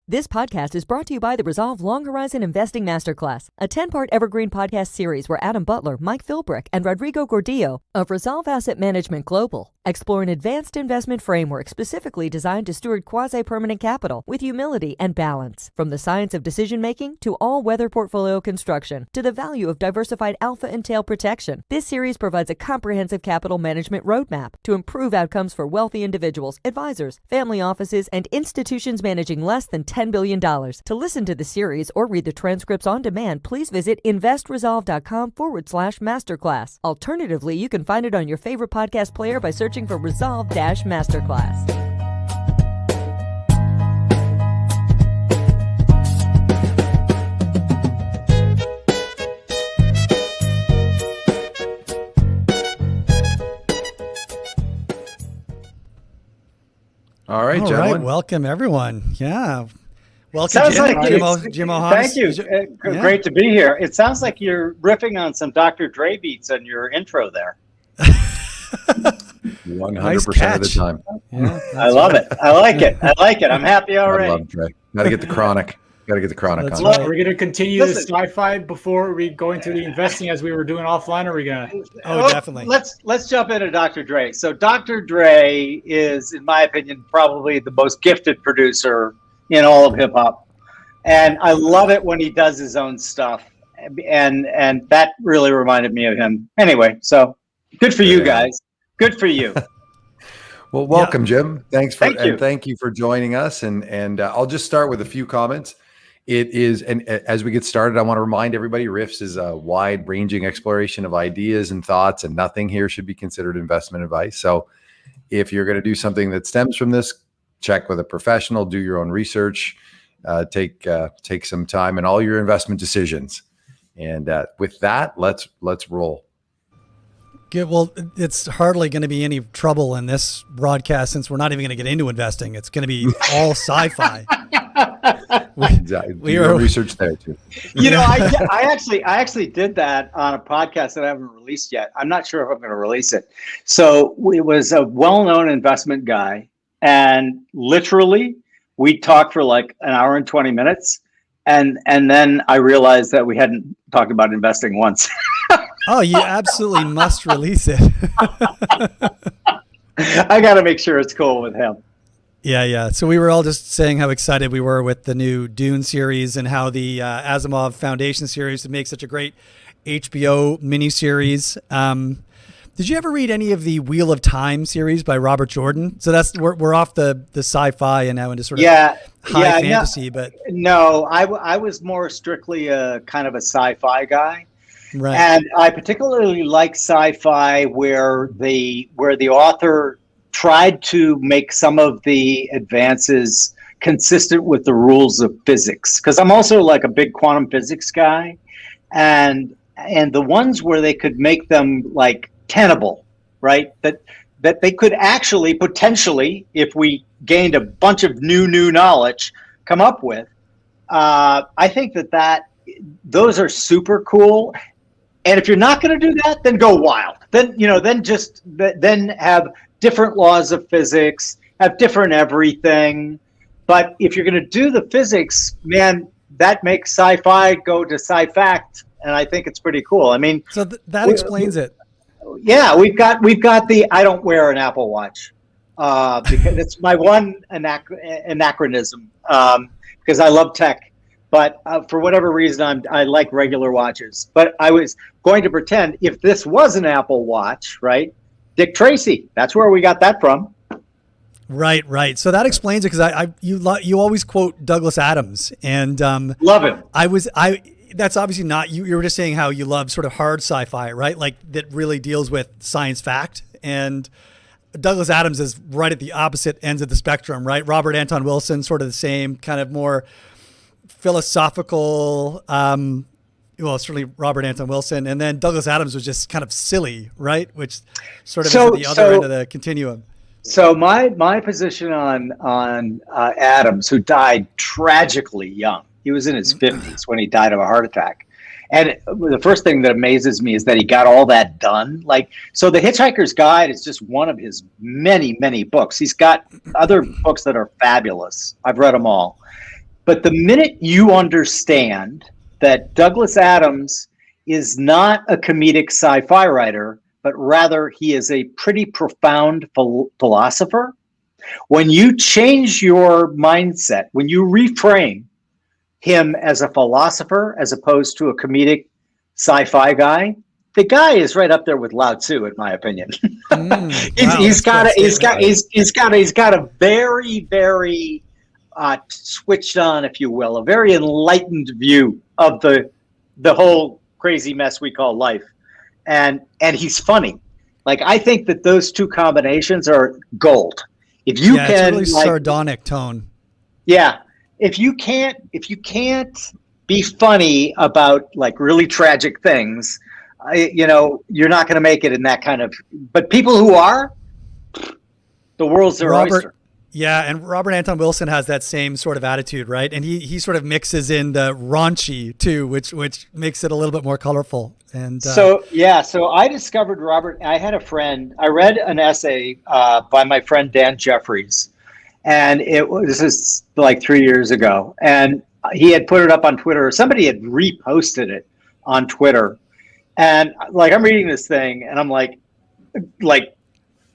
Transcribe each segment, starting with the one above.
This podcast is brought to you by the Resolve Long Horizon Investing Masterclass, a 10-part evergreen podcast series where Adam Butler, Mike Philbrick, and Rodrigo Gordillo of Resolve Asset Management Global explore an advanced investment framework specifically designed to steward quasi-permanent capital with humility and balance. From the science of decision-making to all-weather portfolio construction to the value of diversified alpha and tail protection, this series provides a comprehensive capital management roadmap to improve outcomes for wealthy individuals, advisors, family offices, and institutions managing less than $10 billion. To listen to the series or read the transcripts on demand, please visit investresolve.com/masterclass. Alternatively, you can find it on your favorite podcast player by searching for Resolve-Masterclass. All right, gentlemen. Welcome, everyone. Yeah. Welcome, Sounds Jim. like Jim Thank you. Great to be here. It sounds like you're riffing on some Dr. Dre beats on your intro there. 100% of the time. Yeah, I love it. I like it. I'm happy already. I love Dre. Got to get the chronic. That's on. right. We're going to continue the sci-fi before we go into the investing as we were doing offline, or are we going to? Oh, definitely. Let's jump into Dr. Dre. So Dr. Dre is, in my opinion, probably the most gifted producer in all of hip hop. And I love it when he does his own stuff. And that really reminded me of him. Anyway, so good for you guys. Good for you. Well, welcome, Jim. Thank you for joining us. And I'll just start with a few comments. It is, and as we get started, I want to remind everybody, Riffs is a wide-ranging exploration of ideas and thoughts, and nothing here should be considered investment advice. So if you're going to do something that stems from this, check with a professional, do your own research, take some time in all your investment decisions. And with that, let's roll. Good. Well, it's hardly going to be any trouble in this broadcast since we're not even going to get into investing. It's going to be all sci-fi. We are research there too. You know, I actually did that on a podcast that I haven't released yet. I'm not sure if I'm going to release it. So it was a well-known investment guy, and literally we talked for like an hour and 20 minutes, and then I realized that we hadn't talked about investing once. Oh, you absolutely must release it. I got to make sure it's cool with him. Yeah. So we were all just saying how excited we were with the new Dune series and how the Asimov Foundation series would make such a great HBO miniseries. Did you ever read any of the Wheel of Time series by Robert Jordan? So we're off the sci-fi and now into sort of high fantasy. But no, I was more strictly a kind of a sci-fi guy. Right. And I particularly like sci-fi where the author tried to make some of the advances consistent with the rules of physics. Because I'm also like a big quantum physics guy, and the ones where they could make them like tenable, right? That they could actually potentially, if we gained a bunch of new knowledge, come up with. I think that those are super cool. And if you're not going to do that, then go wild. Then then have different laws of physics, have different everything. But if you're going to do the physics, man, that makes sci-fi go to sci-fact, and I think it's pretty cool. I mean, so that explains it. Yeah, we've got the I don't wear an Apple Watch because it's my one anachronism because I love tech. But for whatever reason, I like regular watches. But I was going to pretend if this was an Apple Watch, right? Dick Tracy, that's where we got that from. Right. So that explains it because you always quote Douglas Adams and love him. That's obviously not you. You were just saying how you love sort of hard sci-fi, right? Like that really deals with science fact. And Douglas Adams is right at the opposite ends of the spectrum, right? Robert Anton Wilson, sort of the same kind of more philosophical, certainly Robert Anton Wilson, and then Douglas Adams was just kind of silly, right? Which sort of is at the other end of the continuum. So my position on Adams, who died tragically young, he was in his 50s when he died of a heart attack. And the first thing that amazes me is that he got all that done. So The Hitchhiker's Guide is just one of his many, many books. He's got other books that are fabulous. I've read them all. But the minute you understand that Douglas Adams is not a comedic sci-fi writer, but rather he is a pretty profound philosopher, when you change your mindset, when you reframe him as a philosopher as opposed to a comedic sci-fi guy, the guy is right up there with Lao Tzu, in my opinion. He's got a very, very switched on, if you will, a very enlightened view of the whole crazy mess we call life, and he's funny. Like, I think that those two combinations are gold. If you can, it's a really sardonic tone. Yeah, if you can't be funny about like really tragic things, you're not going to make it in that kind of. But people who are, the world's their oyster. Yeah, and Robert Anton Wilson has that same sort of attitude, right? And he sort of mixes in the raunchy too, which makes it a little bit more colorful. And so I discovered Robert. I had a friend. I read an essay by my friend Dan Jeffries, and this is like 3 years ago, and he had put it up on Twitter. Somebody had reposted it on Twitter, and like I'm reading this thing, and I'm like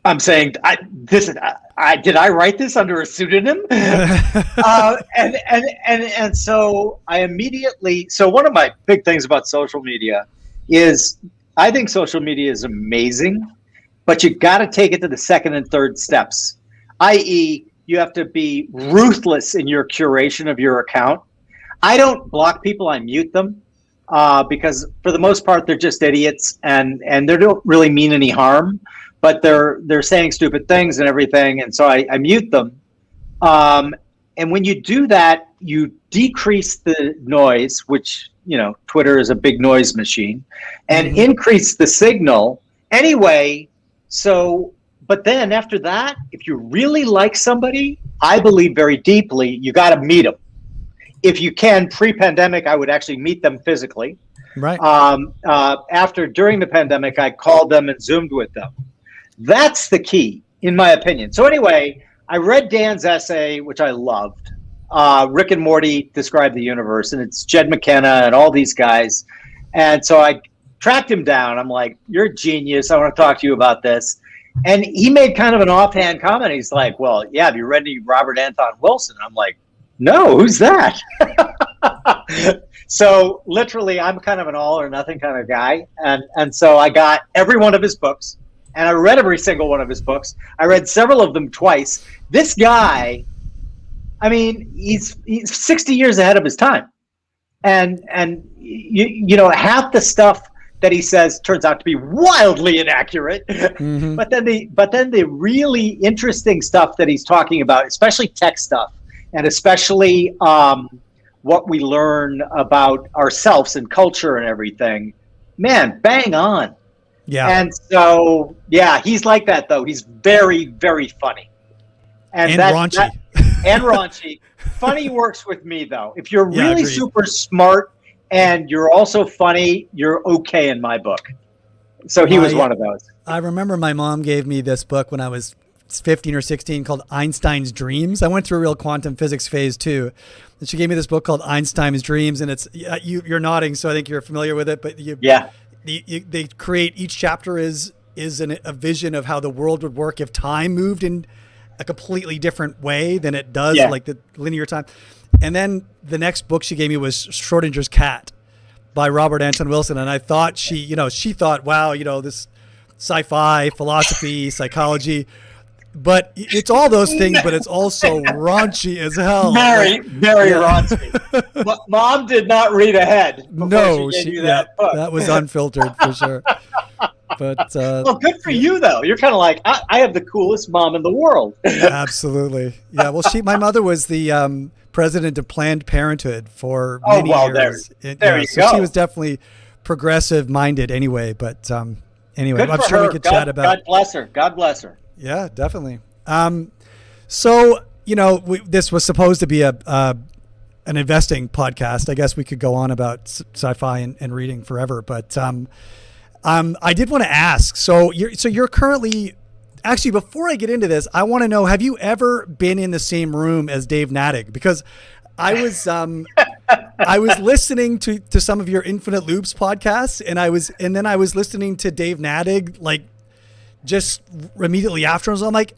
I'm saying, did I write this under a pseudonym? And so I immediately. So one of my big things about social media is I think social media is amazing, but you got to take it to the second and third steps, i.e., you have to be ruthless in your curation of your account. I don't block people; I mute them because for the most part they're just idiots and they don't really mean any harm. But they're saying stupid things and everything, and so I mute them. And when you do that, you decrease the noise, which Twitter is a big noise machine, and increase the signal. Anyway, but then after that, if you really like somebody, I believe very deeply, you got to meet them. If you can, pre-pandemic, I would actually meet them physically. Right. During the pandemic, I called them and Zoomed with them. That's the key, in my opinion. So anyway, I read Dan's essay, which I loved. Rick and Morty Describe the Universe, and it's Jed McKenna and all these guys. And so I tracked him down. I'm like, you're a genius. I want to talk to you about this. And he made kind of an offhand comment. He's like, well, yeah, have you read any Robert Anton Wilson? I'm like, no, who's that? So literally, I'm kind of an all or nothing kind of guy. And so I got every one of his books. And I read every single one of his books. I read several of them twice. This guy, I mean, he's 60 years ahead of his time. And half the stuff that he says turns out to be wildly inaccurate. Mm-hmm. But then the really interesting stuff that he's talking about, especially tech stuff, and especially what we learn about ourselves and culture and everything, man, bang on. Yeah. And so, he's like that, though. He's very, very funny. And raunchy. And raunchy. Funny works with me, though. If you're really super smart and you're also funny, you're okay in my book. So he was one of those. I remember my mom gave me this book when I was 15 or 16 called Einstein's Dreams. I went through a real quantum physics phase, too. And she gave me this book called Einstein's Dreams. And it's you're nodding, so I think you're familiar with it. But they create, each chapter is a vision of how the world would work if time moved in a completely different way than it does, like the linear time. And then the next book she gave me was Schrodinger's Cat by Robert Anton Wilson. And I thought she thought, wow, this sci-fi, philosophy, psychology, but it's all those things, but it's also raunchy as hell. Very, very raunchy. Mom did not read ahead. No, that was unfiltered for sure. But well, good for you though. You're kind of like, I have the coolest mom in the world. Absolutely, yeah. Well, my mother was the president of Planned Parenthood for many years. There you go. She was definitely progressive minded anyway. But anyway, I'm sure we could chat about. God bless her. God bless her. Yeah, definitely. So this was supposed to be an investing podcast. I guess we could go on about sci-fi and reading forever, but I did want to ask. So you're currently, actually, before I get into this, I want to know: have you ever been in the same room as Dave Nadig? Because I was listening to some of your Infinite Loops podcasts, and then I was listening to Dave Nadig like just immediately after. So I'm like,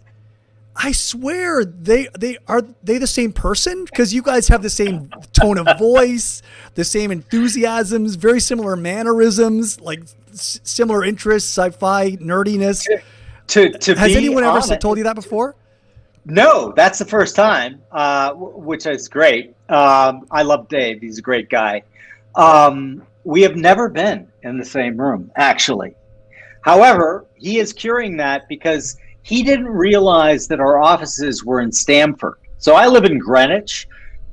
I swear they the same person, because you guys have the same tone of voice, the same enthusiasms, very similar mannerisms, like similar interests, sci-fi nerdiness. Has anyone ever told you that before? No, that's the first time, which is great. I love Dave. He's a great guy. We have never been in the same room, actually. However, he is curing that because he didn't realize that our offices were in Stamford. So I live in Greenwich.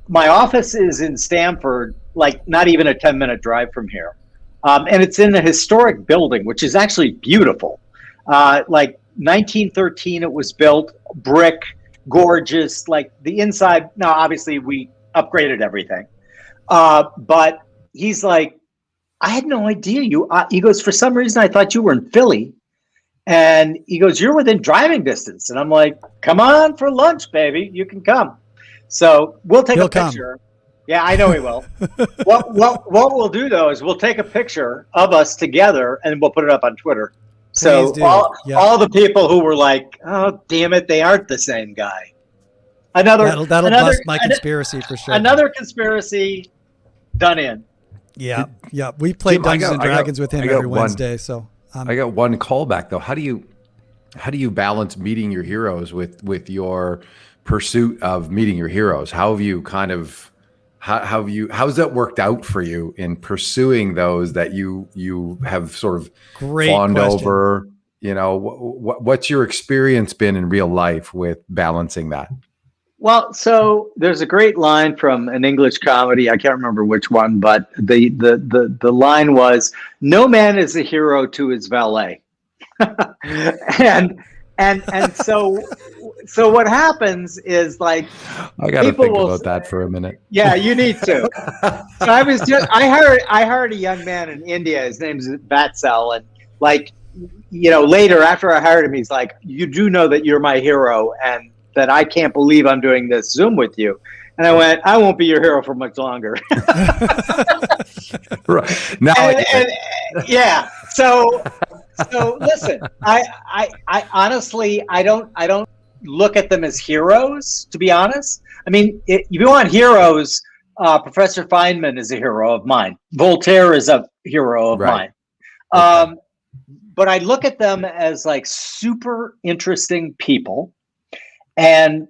My office is in Stamford, like not even a 10-minute drive from here. And it's in a historic building, which is actually beautiful. Like 1913 it was built, brick, gorgeous, like the inside. Now, obviously we upgraded everything. But he's like, I had no idea he goes, for some reason I thought you were in Philly. And he goes, you're within driving distance. And I'm like, come on for lunch, baby. You can come. So we'll take a picture. Yeah, I know he will. What we'll do, though, is we'll take a picture of us together and we'll put it up on Twitter. So all the people who were like, oh, damn it, they aren't the same guy. That'll bust my conspiracy for sure. Another conspiracy done in. Yeah. We played Dungeons and Dragons with him every Wednesday. So I got one callback though. How do you balance meeting your heroes with your pursuit of meeting your heroes? How's that worked out for you in pursuing those that you have sort of fawned over? You know, what's your experience been in real life with balancing that? Well, so there's a great line from an English comedy. I can't remember which one, but the line was, "No man is a hero to his valet." and so what happens is, like, I got to think about that for a minute. Yeah, you need to. So I hired a young man in India. His name's Vatsal, and like, you know, later after I hired him, he's like, "You do know that you're my hero, and that I can't believe I'm doing this Zoom with you." And I went, I won't be your hero for much longer. Right. Now, yeah. So listen, I honestly, I don't look at them as heroes, to be honest. I mean, if you want heroes, Professor Feynman is a hero of mine. Voltaire is a hero of mine. But I look at them as like super interesting people. And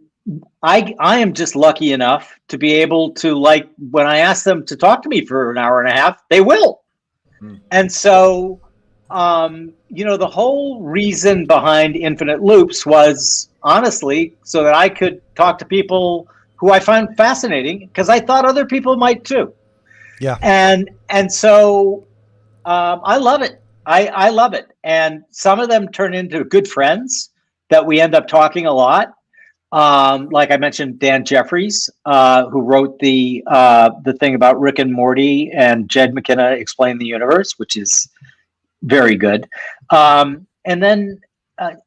I am just lucky enough to be able to, like, when I ask them to talk to me for an hour and a half, they will. And so, you know, the whole reason behind Infinite Loops was honestly so that I could talk to people who I find fascinating, because I thought other people might too. Yeah. And so I love it. I love it. And some of them turn into good friends that we end up talking a lot. Like I mentioned, Dan Jeffries, who wrote the thing about Rick and Morty, and Jed McKenna Explain the Universe, which is very good. And then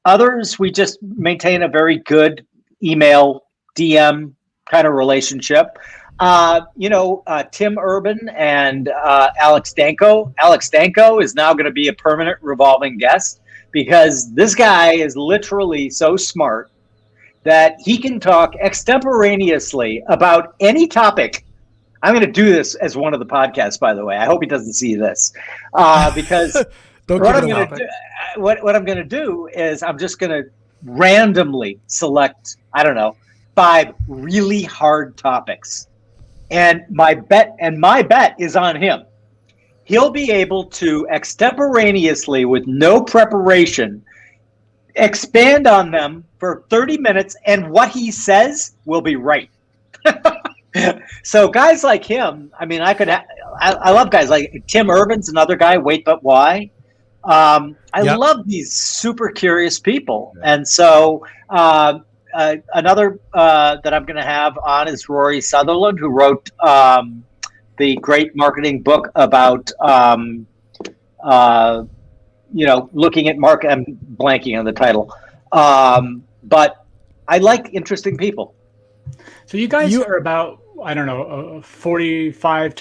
others, we just maintain a very good email DM kind of relationship. You know, Tim Urban and Alex Danko. Alex Danko is now going to be a permanent revolving guest, because this guy is literally so smart that he can talk extemporaneously about any topic. I'm going to do this as one of the podcasts, by the way. I hope he doesn't see this, because what I'm going to do is I'm just going to randomly select, I don't know, 5 really hard topics. And my bet is on him. He'll be able to extemporaneously, with no preparation, expand on them for 30 minutes, and what he says will be right. So guys like him, I mean, I love guys like Tim Urban's another guy, Wait But Why. I love these super curious people. And so another that I'm going to have on is Rory Sutherland, who wrote the great marketing book about you know, looking at market. I'm blanking on the title, but I like interesting people. So you guys are about I don't know, 45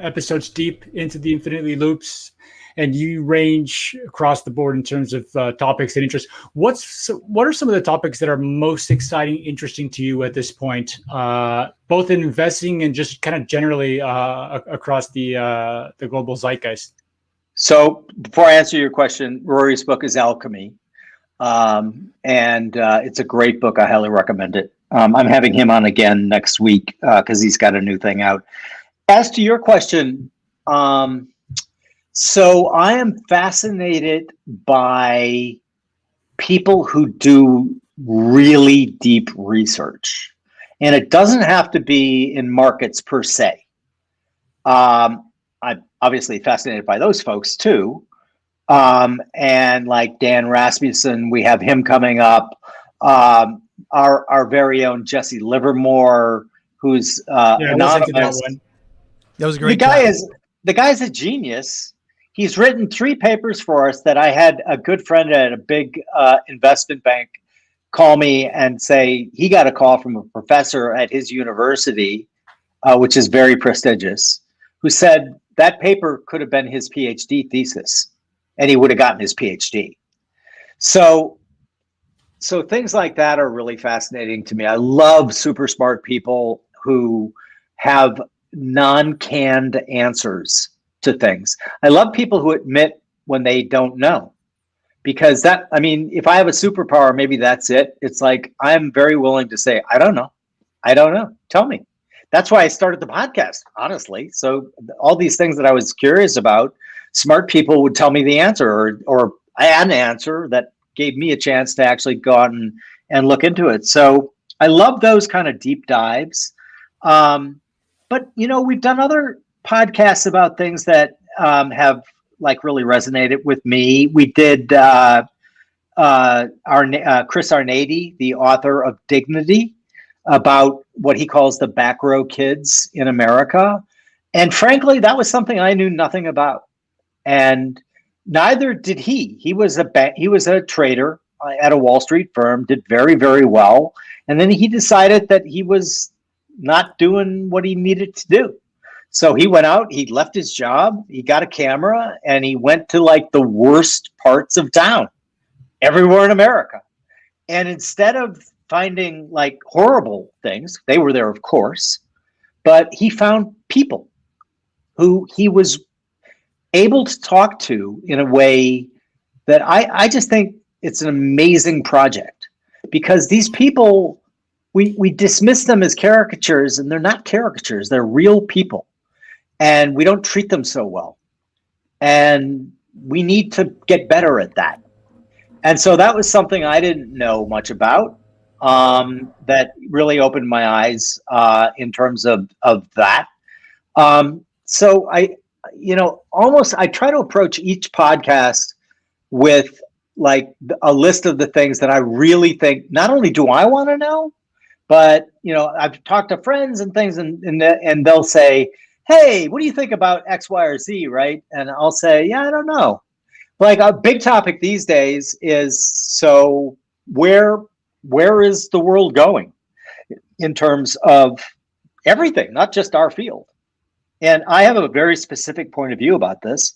episodes deep into the Infinitely Loops, and you range across the board in terms of topics and interests. What are some of the topics that are most exciting, interesting to you at this point, both in investing and just kind of generally across the global zeitgeist? So before I answer your question, Rory's book is Alchemy, and it's a great book. I highly recommend it. I'm having him on again next week because he's got a new thing out. As to your question, so I am fascinated by people who do really deep research, and it doesn't have to be in markets per se. I'm obviously fascinated by those folks too. And like Dan Rasmussen, we have him coming up. Our very own Jesse Livermore, who's anonymous. That was a great. The guy's a genius. He's written 3 papers for us that I had a good friend at a big investment bank call me and say he got a call from a professor at his university, which is very prestigious, who said that paper could have been his PhD thesis and he would have gotten his PhD. So things like that are really fascinating to me. I love super smart people who have non-canned answers to things. I love people who admit when they don't know, because if I have a superpower, maybe that's it. It's like, I'm very willing to say, I don't know. Tell me. That's why I started the podcast, honestly. So all these things that I was curious about, smart people would tell me the answer, or I had an answer that gave me a chance to actually go out and look into it. So I love those kind of deep dives. But, we've done other podcasts about things that have like really resonated with me. We did Chris Arnady, the author of Dignity, about what he calls the back row kids in America. And frankly, that was something I knew nothing about. And neither did he. He was a trader at a Wall Street firm, did very, very well. And then he decided that he was not doing what he needed to do. So he went out, he left his job, he got a camera, and he went to like the worst parts of town, everywhere in America. And instead of finding like horrible things, they were there, of course, but he found people who he was able to talk to in a way that I just think it's an amazing project, because these people, we dismiss them as caricatures, and they're not caricatures, they're real people. And we don't treat them so well. And we need to get better at that. And so that was something I didn't know much about, that really opened my eyes in terms of that. So I try to approach each podcast with like a list of the things that I really think, not only do I want to know, but, I've talked to friends and things, and they'll say, hey, what do you think about X, Y, or Z, right? And I'll say, yeah, I don't know. Like a big topic these days is, so where is the world going in terms of everything, not just our field? And I have a very specific point of view about this.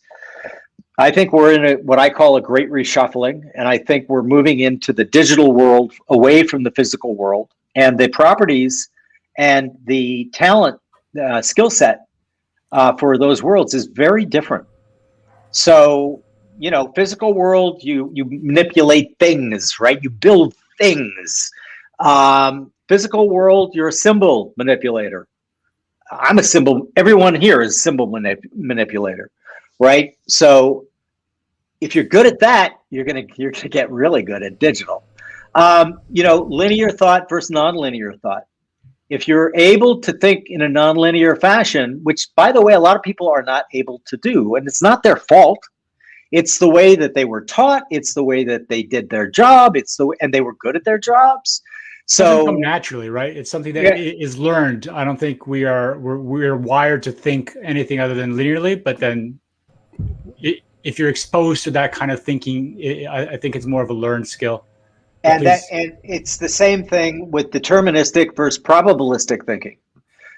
I think we're in what I call a great reshuffling, and I think we're moving into the digital world, away from the physical world, and the properties and the talent skill set for those worlds is very different. So, physical world, you manipulate things, right? You build things. Physical world, you're a symbol manipulator. I'm a symbol. Everyone here is a symbol manipulator, right? So if you're good at that, you're gonna get really good at digital. Linear thought versus nonlinear thought. If you're able to think in a nonlinear fashion, which, by the way, a lot of people are not able to do, and it's not their fault. It's the way that they were taught. It's the way that they did their job. And they were good at their jobs. So it doesn't come naturally, right? It's something that is learned. I don't think we're wired to think anything other than linearly. But then, if you're exposed to that kind of thinking, I think it's more of a learned skill. And it's the same thing with deterministic versus probabilistic thinking.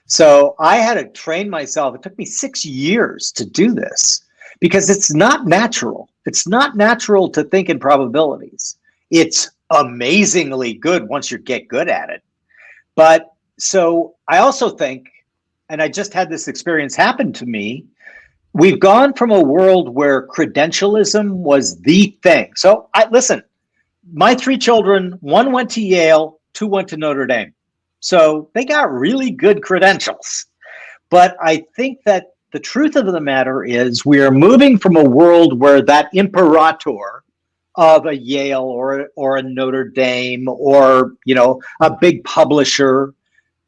So I had to train myself. It took me 6 years to do this because it's not natural. It's not natural to think in probabilities. It's amazingly good once you get good at it. But so I also think, and I just had this experience happen to me, we've gone from a world where credentialism was the thing. So listen, my 3 children, 1 went to Yale, 2 went to Notre Dame. So they got really good credentials. But I think that the truth of the matter is we are moving from a world where that imperator of a Yale or a Notre Dame or, a big publisher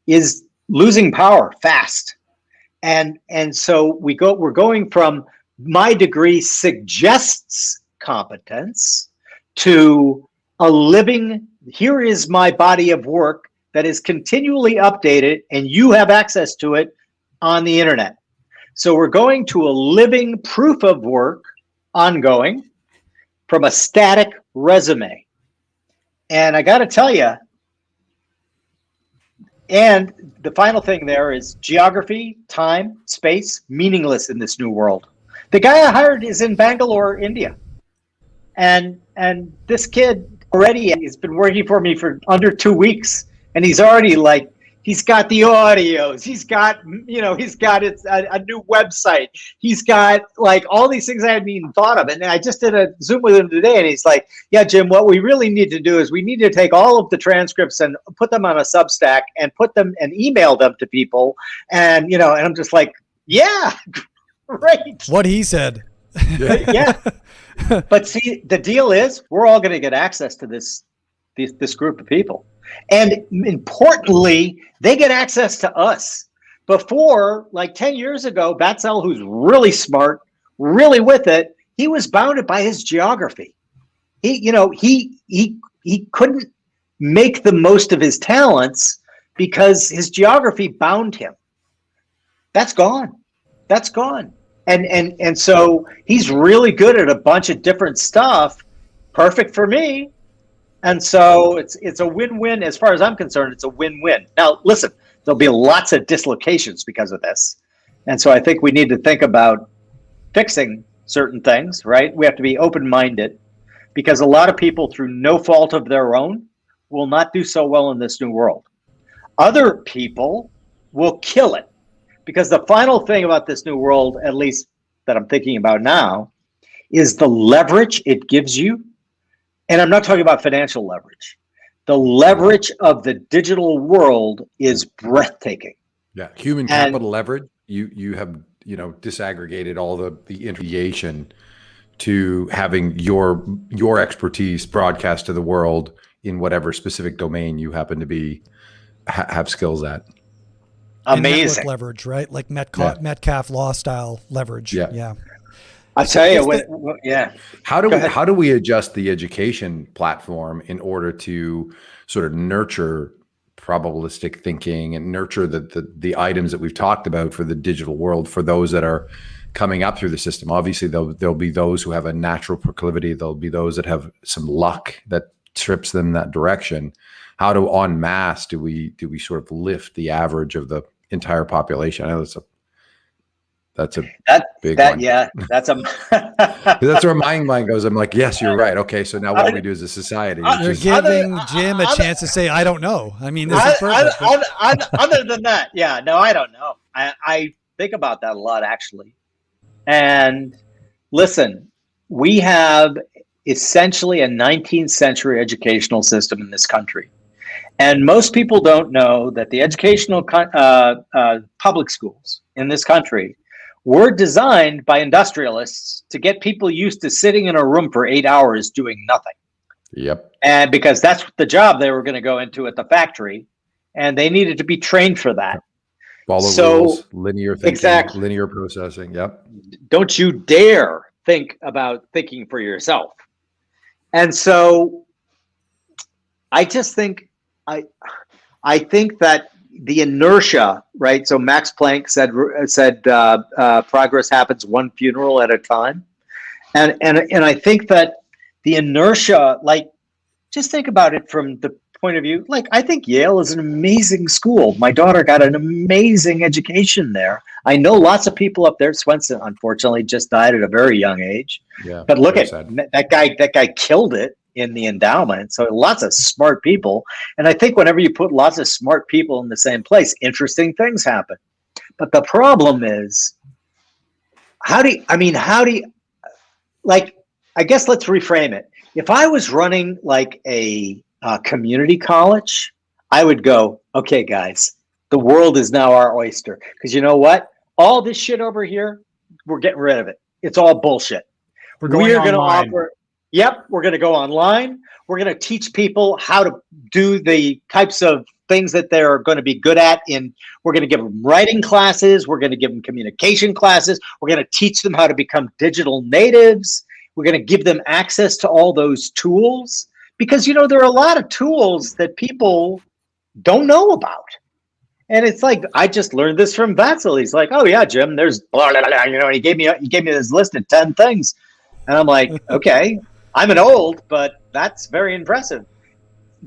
is losing power fast. And so we're going from my degree suggests competence to a living, here is my body of work that is continually updated and you have access to it on the internet. So we're going to a living proof of work, ongoing, from a static resume. And I got to tell you, and the final thing there is geography, time, space, meaningless in this new world. The guy I hired is in Bangalore, India. And this kid already has been working for me for under 2 weeks. And he's already he's got the audios. He's got, a new website. He's got all these things I hadn't even thought of. And I just did a Zoom with him today. And he's like, yeah, Jim, what we really need to do is we need to take all of the transcripts and put them on a Substack and put them and email them to people. And, and I'm just like, yeah, great. What he said. Yeah. But see, the deal is we're all going to get access to this group of people. And importantly, they get access to us. Before, 10 years ago, Batzel, who's really smart, really with it, he was bounded by his geography. He couldn't make the most of his talents because his geography bound him. That's gone. That's gone. And so he's really good at a bunch of different stuff. Perfect for me. And so it's a win-win. As far as I'm concerned, it's a win-win. Now, listen, there'll be lots of dislocations because of this. And so I think we need to think about fixing certain things, right? We have to be open-minded because a lot of people, through no fault of their own, will not do so well in this new world. Other people will kill it because the final thing about this new world, at least that I'm thinking about now, is the leverage it gives you. And I'm not talking about financial leverage. The leverage of the digital world is breathtaking. Yeah, human capital leverage. You have disaggregated all the intermediation to having your expertise broadcast to the world in whatever specific domain you happen to have skills at. Amazing leverage, right? Like Metcalf law style leverage. Yeah. I'll tell you How do we adjust the education platform in order to sort of nurture probabilistic thinking and nurture the items that we've talked about for the digital world for those that are coming up through the system? Obviously, there'll be those who have a natural proclivity. There'll be those that have some luck that trips them in that direction. How do en masse do we sort of lift the average of the entire population? I know that's a big one. Yeah, that's that's where my mind goes. I'm like, yes, you're right. Okay, so now what do we do as a society? You're giving Jim a chance to say, I don't know. I mean, this is perfect. Other than that, yeah, no, I don't know. I think about that a lot, actually. And listen, we have essentially a 19th century educational system in this country. And most people don't know that the educational public schools in this country were designed by industrialists to get people used to sitting in a room for 8 hours doing nothing. Yep. And because that's the job they were going to go into at the factory, and they needed to be trained for that. Follow rules, linear thinking, exactly. Linear processing. Yep. Don't you dare think about thinking for yourself. And so I just think I think that the inertia, right? So Max Planck said progress happens one funeral at a time, and I think that the inertia, just think about it from point of view, like, I think Yale is an amazing school. My daughter got an amazing education there. I know lots of people up there. Swenson, unfortunately, just died at a very young age. Yeah, but look at sad. that guy. That guy killed it in the endowment. So lots of smart people. And I think whenever you put lots of smart people in the same place, interesting things happen. But the problem is, how do you, like, I guess let's reframe it. If I was running like a community college, I would go, okay, guys, the world is now our oyster. Because you know what? All this shit over here, we're getting rid of it. It's all bullshit. We're going to offer. Yep, we're going to go online. We're going to teach people how to do the types of things that they're going to be good at. We're going to give them writing classes. We're going to give them communication classes. We're going to teach them how to become digital natives. We're going to give them access to all those tools, because, you know, there are a lot of tools that people don't know about. And it's like, I just learned this from Batzel. He's like, oh yeah, Jim, there's blah, blah, blah. You know, he gave me this list of 10 things. And I'm like, okay, I'm an old, but that's very impressive.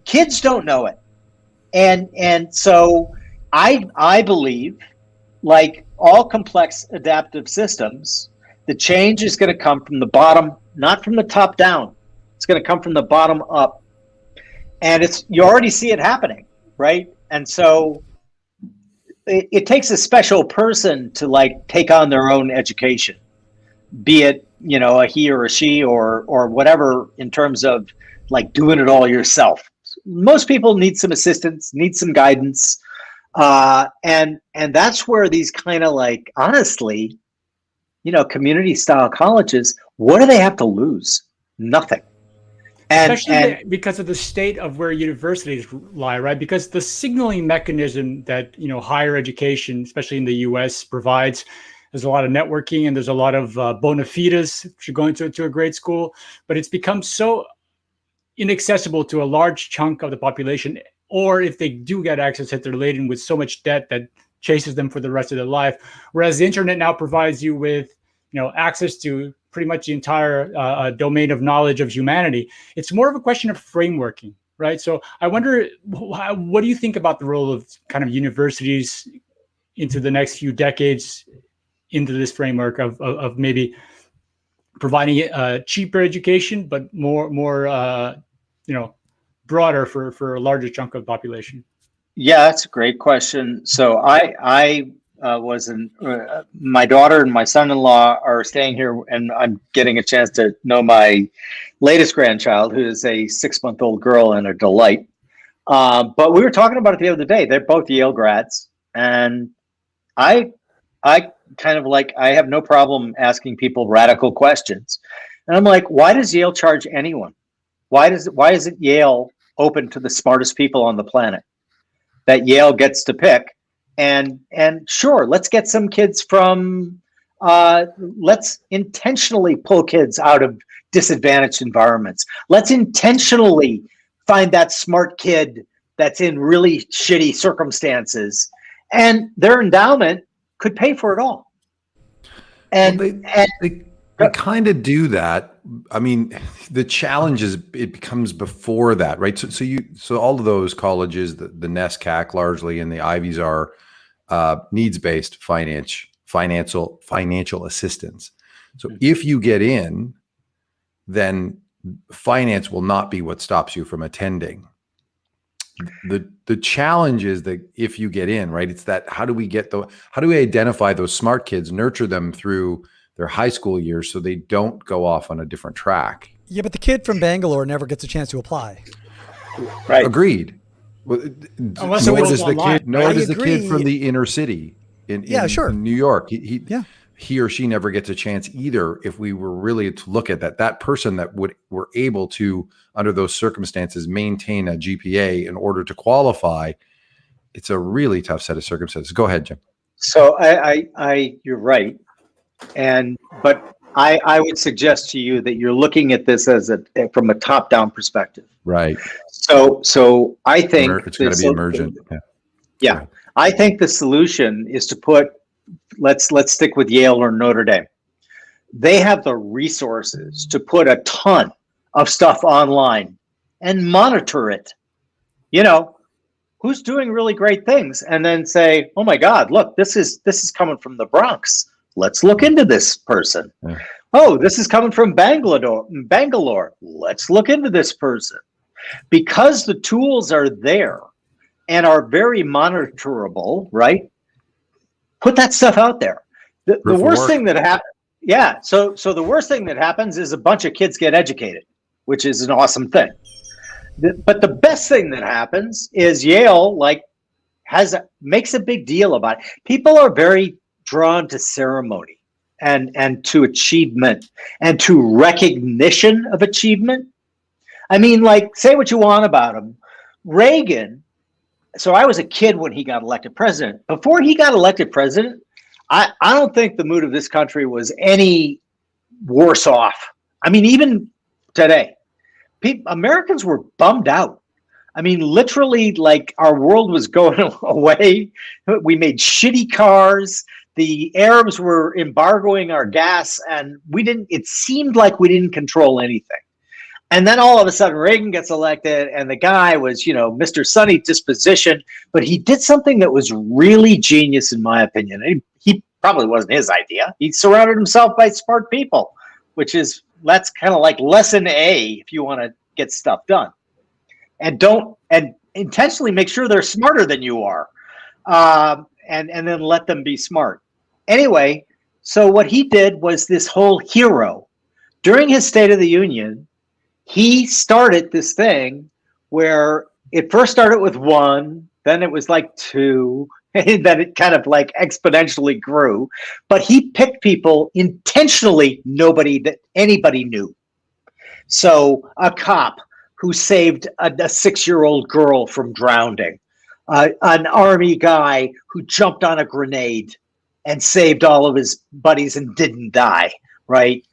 Kids don't know it. And so I believe, like all complex adaptive systems, the change is going to come from the bottom, not from the top down. It's going to come from the bottom up. And you already see it happening, right? And so it takes a special person to like take on their own education, be it, you know, a he or a she or whatever, in terms of like doing it all yourself. Most people need some assistance, need some guidance. And that's where these kind of, like, honestly, you know, community style colleges, what do they have to lose? Nothing. Especially because of the state of where universities lie, right? Because the signaling mechanism that, you know, higher education, especially in the US, provides, there's a lot of networking and there's a lot of bona fides if you're going to a great school, but it's become so inaccessible to a large chunk of the population. Or if they do get access, that they're laden with so much debt that chases them for the rest of their life. Whereas the internet now provides you with, you know, access to pretty much the entire domain of knowledge of humanity. It's more of a question of frameworking, right? So I wonder, what do you think about the role of kind of universities into the next few decades into this framework of maybe providing a cheaper education, but more you know, broader for a larger chunk of the population? Yeah, that's a great question. So I my daughter and my son-in-law are staying here, and I'm getting a chance to know my latest grandchild, who is a 6-month-old girl and a delight. But we were talking about it the other day. They're both Yale grads, and I kind of like, I have no problem asking people radical questions. And I'm like, why does Yale charge anyone? Why isn't Yale open to the smartest people on the planet that Yale gets to pick? And sure, let's get some kids from, let's intentionally pull kids out of disadvantaged environments. Let's intentionally find that smart kid that's in really shitty circumstances, and their endowment could pay for it all. And they kind of do that. I mean, the challenge is it becomes before that, right? So all of those colleges, the NESCAC largely, and the Ivies are needs-based financial assistance. So if you get in, then finance will not be what stops you from attending. The challenge is that if you get in, right, it's that how do we identify those smart kids, nurture them through their high school years so they don't go off on a different track. Yeah, but the kid from Bangalore never gets a chance to apply. Right. Agreed. Well, nor does the kid from the inner city in New York. He or she never gets a chance either. If we were really to look at that person that were able to, under those circumstances, maintain a GPA in order to qualify, it's a really tough set of circumstances. Go ahead, Jim. So you're right. But I would suggest to you that you're looking at this from a top-down perspective. Right. So I think it's got to be emergent. Yeah. Right. I think the solution is to put, let's stick with Yale or Notre Dame. They have the resources to put a ton of stuff online and monitor it. you know, who's doing really great things, and then say, oh my God, look, this is coming from the Bronx. Let's look into this person. Yeah. Oh, this is coming from Bangalore. Let's look into this person. Because the tools are there and are very monitorable, right? Put that stuff out there. The worst thing that happens, yeah. So the worst thing that happens is a bunch of kids get educated, which is an awesome thing. But the best thing that happens is Yale makes a big deal about it. People are very drawn to ceremony and to achievement and to recognition of achievement. I mean, like, say what you want about him. Reagan, so I was a kid when he got elected president. Before he got elected president, I don't think the mood of this country was any worse off. I mean, even today, Americans were bummed out. I mean, literally, like, our world was going away. We made shitty cars. The Arabs were embargoing our gas, and it seemed like we didn't control anything. And then all of a sudden, Reagan gets elected, and the guy was, Mr. Sunny Disposition, but he did something that was really genius, in my opinion. He probably wasn't his idea. He surrounded himself by smart people, that's kind of like lesson A if you want to get stuff done. And intentionally make sure they're smarter than you are, and then let them be smart. Anyway, so what he did was this whole hero. During his State of the Union, he started this thing where it first started with 1, then it was like 2, and then it kind of like exponentially grew. But he picked people intentionally that anybody knew. So a cop who saved a 6-year-old girl from drowning, an army guy who jumped on a grenade and saved all of his buddies and didn't die, right?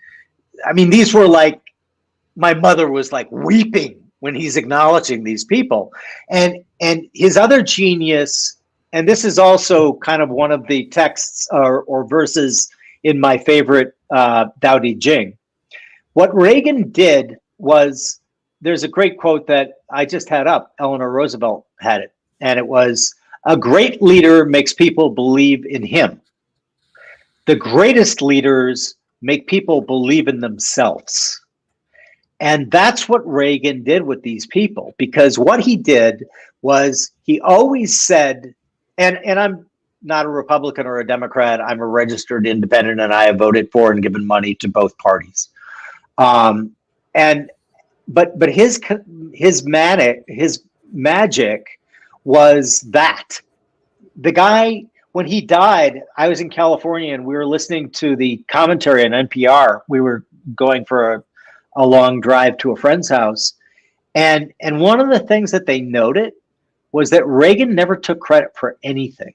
I mean, these were like, my mother was like weeping when he's acknowledging these people. And his other genius, and this is also kind of one of the texts or verses in my favorite Tao Te Ching. What Reagan did was, there's a great quote that I just had up. Eleanor Roosevelt had it. And it was, a great leader makes people believe in him. The greatest leaders make people believe in themselves. And that's what Reagan did with these people, because what he did was he always said, and I'm not a Republican or a Democrat, I'm a registered independent, and I have voted for and given money to both parties. But his magic was that. The guy, when he died, I was in California and we were listening to the commentary on NPR. We were going for a long drive to a friend's house. And one of the things that they noted was that Reagan never took credit for anything.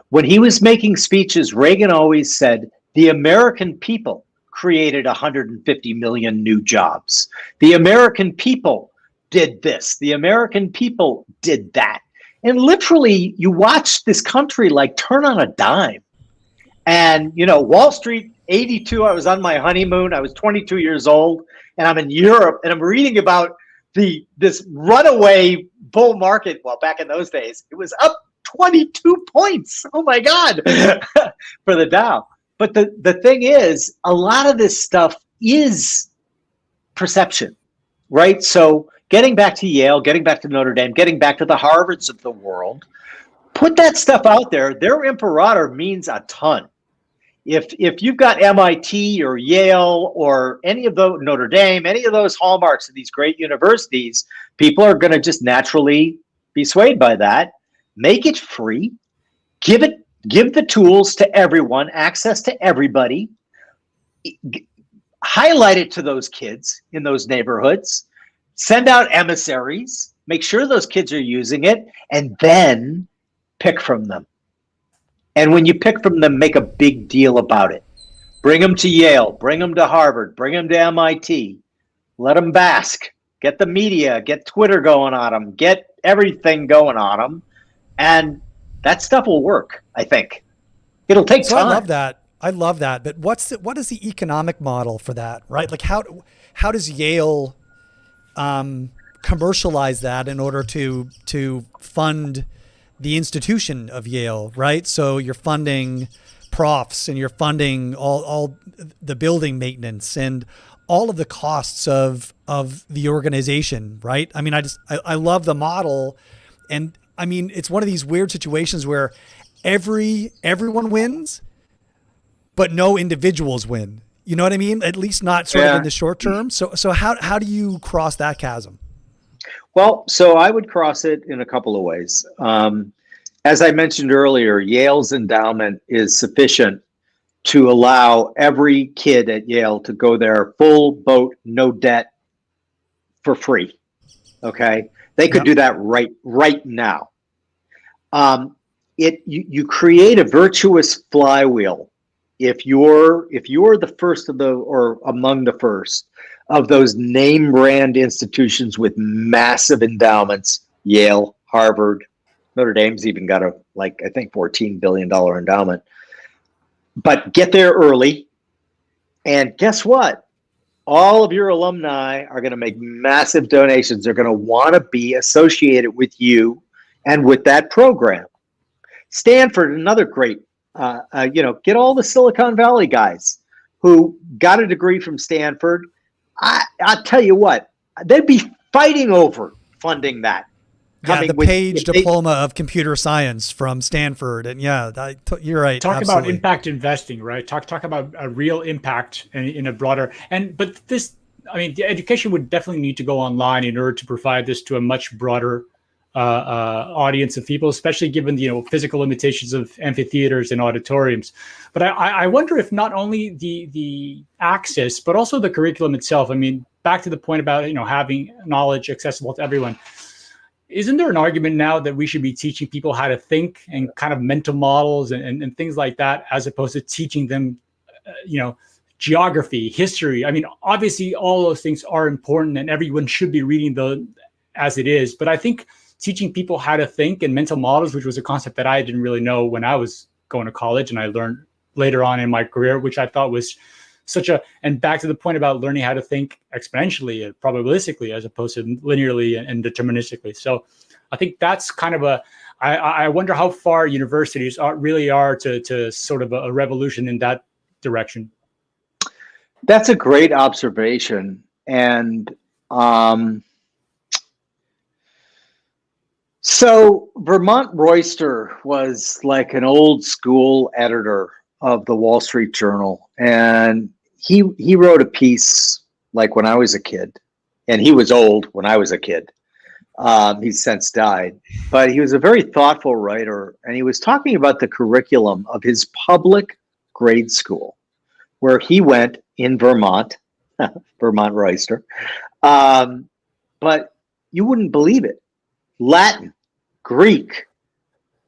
When he was making speeches, Reagan always said, the American people created 150 million new jobs. The American people did this. The American people did that. And literally, you watch this country like turn on a dime. And, Wall Street, 82, I was on my honeymoon. I was 22 years old, and I'm in Europe, and I'm reading about this runaway bull market. Well, back in those days, it was up 22 points. Oh, my God, for the Dow. But the thing is, a lot of this stuff is perception, right? So getting back to Yale, getting back to Notre Dame, getting back to the Harvards of the world, put that stuff out there. Their imperator means a ton. If you've got MIT or Yale or any of those, Notre Dame, any of those hallmarks of these great universities, people are going to just naturally be swayed by that. Make it free. Give the tools to everyone, access to everybody. Highlight it to those kids in those neighborhoods. Send out emissaries. Make sure those kids are using it, and then pick from them. And when you pick from them, make a big deal about it. Bring them to Yale, bring them to Harvard, bring them to MIT. Let them bask. Get the media, get Twitter going on them, get everything going on them. And that stuff will work, I think. It'll take time. I love that. But what is the economic model for that, right? Like how does Yale commercialize that in order to fund the institution of Yale, right? So you're funding profs and you're funding all the building maintenance and all of the costs of the organization, right? I mean, I love the model, and I mean, it's one of these weird situations where everyone wins, but no individuals win. You know what I mean? At least not sort of in the short term. So how do you cross that chasm? Well, so I would cross it in a couple of ways. As I mentioned earlier, Yale's endowment is sufficient to allow every kid at Yale to go there full boat, no debt, for free. Okay, they could do that right now. You create a virtuous flywheel if you're the first of or among the first of those name brand institutions with massive endowments. Yale, Harvard, Notre Dame's even got I think $14 billion endowment. But get there early, and guess what? All of your alumni are going to make massive donations. They're going to want to be associated with you and with that program. Stanford, another great, get all the Silicon Valley guys who got a degree from Stanford. I'll tell you what, they'd be fighting over funding that. Yeah, the Page diploma of computer science from Stanford, and you're right. Talk absolutely. About impact investing, right? Talk about a real impact in a broader but this. I mean, the education would definitely need to go online in order to provide this to a much broader audience of people, especially given the physical limitations of amphitheaters and auditoriums. But I wonder if not only the access, but also the curriculum itself. I mean, back to the point about having knowledge accessible to everyone. Isn't there an argument now that we should be teaching people how to think and kind of mental models and things like that, as opposed to teaching them, geography, history? I mean, obviously all those things are important and everyone should be reading them as it is. But I think teaching people how to think and mental models, which was a concept that I didn't really know when I was going to college, and I learned later on in my career, which I thought was and back to the point about learning how to think exponentially and probabilistically as opposed to linearly and deterministically. So I think that's kind of I wonder how far universities really are to sort of a revolution in that direction. That's a great observation. And so Vermont Royster was like an old school editor of the Wall Street Journal, and he wrote a piece like when I was a kid, and he was old when I was a kid. He's since died, but he was a very thoughtful writer, and he was talking about the curriculum of his public grade school, where he went in Vermont, Vermont Royster. But you wouldn't believe it. Latin, Greek,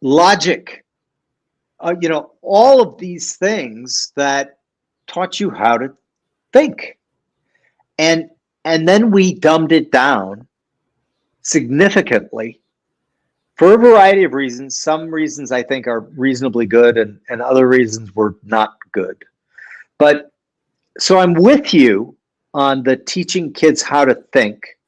logic, all of these things that taught you how to think. And then we dumbed it down significantly for a variety of reasons. Some reasons I think are reasonably good, and other reasons were not good. But so I'm with you on the teaching kids how to think.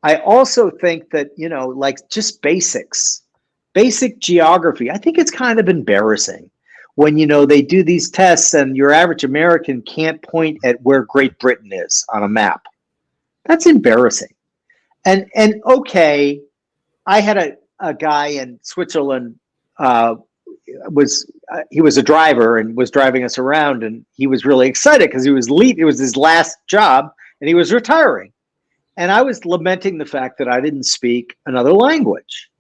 I also think that, like just basic geography, I think it's kind of embarrassing when, they do these tests and your average American can't point at where Great Britain is on a map. That's embarrassing. And okay, I had a guy in Switzerland, he was a driver and was driving us around, and he was really excited because it was his last job and he was retiring. And I was lamenting the fact that I didn't speak another language.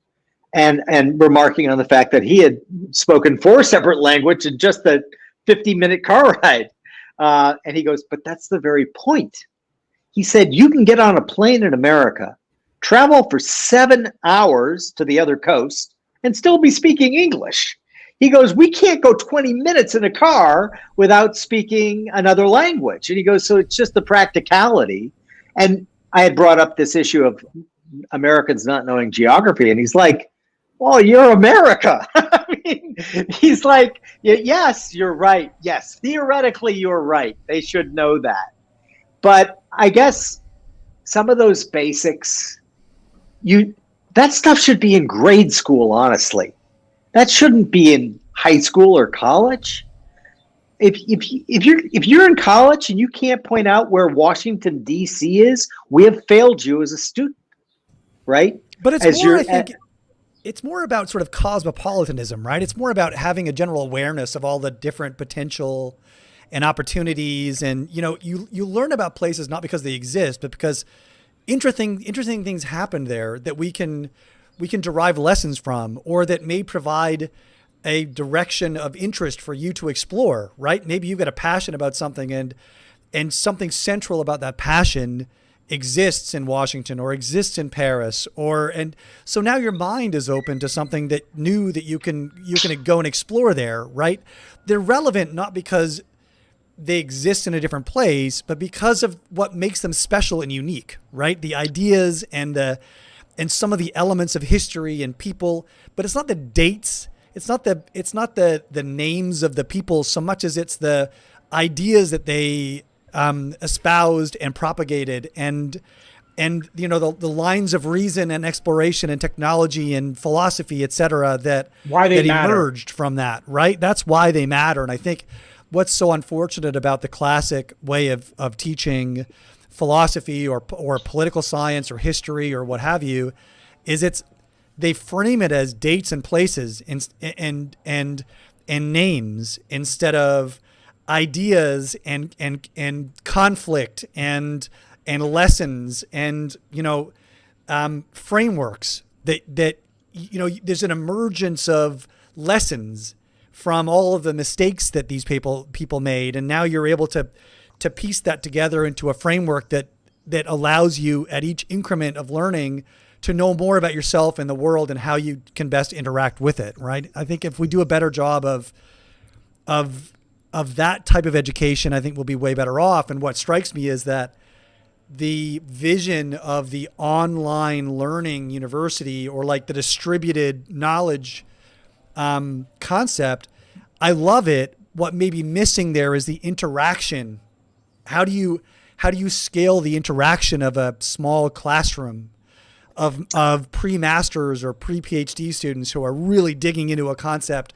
And remarking on the fact that he had spoken 4 separate languages in just a 50-minute car ride. And he goes, but that's the very point. He said, you can get on a plane in America, travel for 7 hours to the other coast, and still be speaking English. He goes, we can't go 20 minutes in a car without speaking another language. And he goes, so it's just the practicality. And I had brought up this issue of Americans not knowing geography. And he's like, well, you're America. I mean, he's like, yes, you're right. Yes, theoretically, you're right. They should know that. But I guess some of those basics, that stuff should be in grade school, honestly. That shouldn't be in high school or college. If you're in college and you can't point out where Washington D.C. is, we have failed you as a student, right? But it's more, I think, it's more about sort of cosmopolitanism, right? It's more about having a general awareness of all the different potential and opportunities, and you learn about places not because they exist, but because interesting things happen there that we can derive lessons from, or that may provide a direction of interest for you to explore, right? Maybe you've got a passion about something, and something central about that passion exists in Washington or exists in Paris, and so now your mind is open to something that new that you can go and explore there, right? They're relevant not because they exist in a different place, but because of what makes them special and unique, right? The ideas and some of the elements of history and people, but it's not the dates. It's not the names of the people so much as it's the ideas that they espoused and propagated, and the lines of reason and exploration and technology and philosophy, et cetera, that emerged from that, right? That's why they matter. And I think what's so unfortunate about the classic way of teaching philosophy or political science or history or what have you is they frame it as dates and places and names instead of ideas and conflict and lessons and frameworks that there's an emergence of lessons from all of the mistakes that these people made, and now you're able to piece that together into a framework that allows you at each increment of learning to know more about yourself and the world and how you can best interact with it, right? I think if we do a better job of that type of education, I think we'll be way better off. And what strikes me is that the vision of the online learning university, or like the distributed knowledge concept, I love it. What may be missing there is the interaction. How do you scale the interaction of a small classroom of pre-masters or pre-PhD students who are really digging into a concept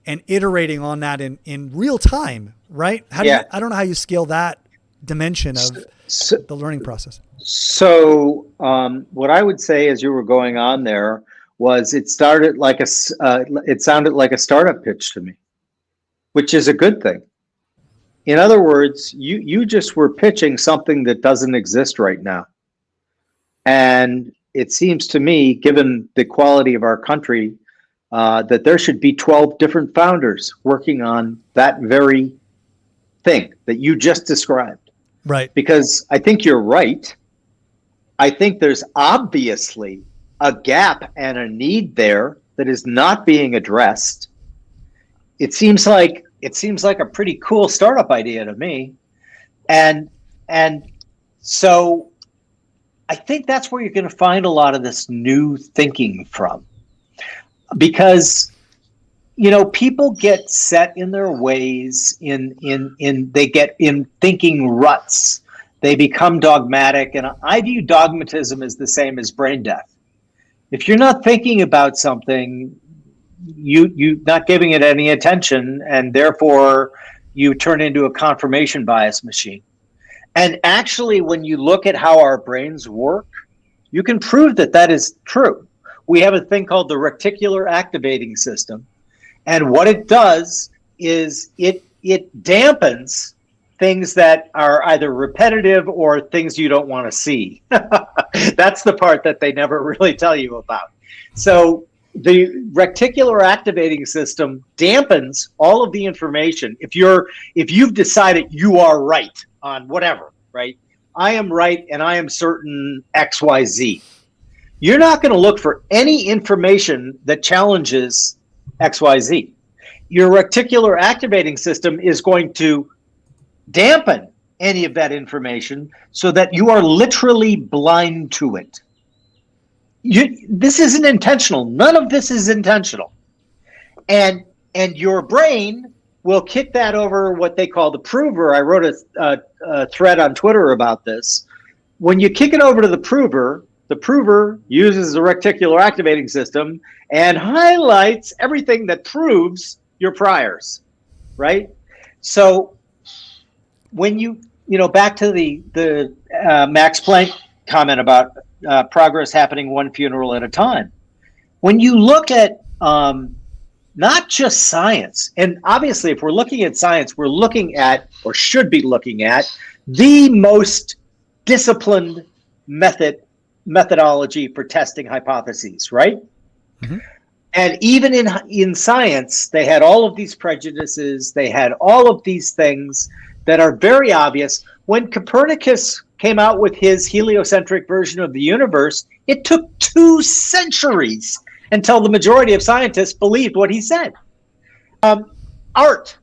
and iterating on that in real time, right? I don't know how you scale that dimension of the learning process. So what I would say as you were going on there was it sounded like a startup pitch to me, which is a good thing. In other words, you just were pitching something that doesn't exist right now. And it seems to me, given the quality of our country, that there should be 12 different founders working on that very thing that you just described. Right. Because I think you're right. I think there's obviously a gap and a need there that is not being addressed. It seems like a pretty cool startup idea to me. And so I think that's where you're going to find a lot of this new thinking from. Because people get set in their ways, they get in thinking ruts. They become dogmatic, and I view dogmatism as the same as brain death. If you're not thinking about something, you're not giving it any attention, and therefore you turn into a confirmation bias machine. And actually, when you look at how our brains work, you can prove that is true. We have a thing called the reticular activating system. And what it does is it dampens things that are either repetitive or things you don't want to see. That's the part that they never really tell you about. So the reticular activating system dampens all of the information. If you've decided you are right on whatever, right? I am right and I am certain XYZ. You're not going to look for any information that challenges XYZ. Your reticular activating system is going to dampen any of that information so that you are literally blind to it. This isn't intentional. None of this is intentional. And your brain will kick that over what they call the prover. I wrote a thread on Twitter about this. when you kick it over to the prover uses the reticular activating system and highlights everything that proves your priors, right? So when you back to the Max Planck comment about progress happening one funeral at a time. When you look at not just science, and obviously if we're looking at science, we're looking at, or should be looking at, the most disciplined methodology for testing hypotheses, right? Mm-hmm. And even in science, they had all of these prejudices, they had all of these things that are very obvious. When Copernicus came out with his heliocentric version of the universe, it took 2 centuries until the majority of scientists believed what he said. Art,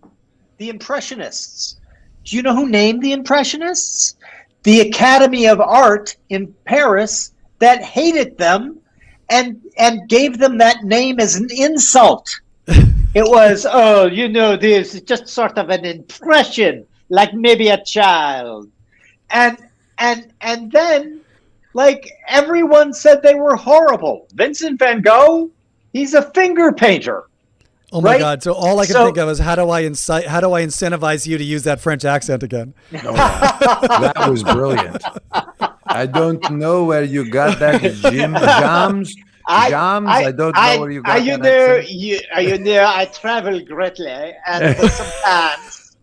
the Impressionists. Do you know who named the Impressionists? The Academy of Art in Paris that hated them and gave them that name as an insult. It was, this is just sort of an impression, like maybe a child. And then, like, everyone said they were horrible. Vincent van Gogh, he's a finger painter. Oh my God! So all I can think of is how do I incentivize you to use that French accent again? Oh, that was brilliant. I don't know where you got that jams. I don't know where you got that. I travel greatly, and sometimes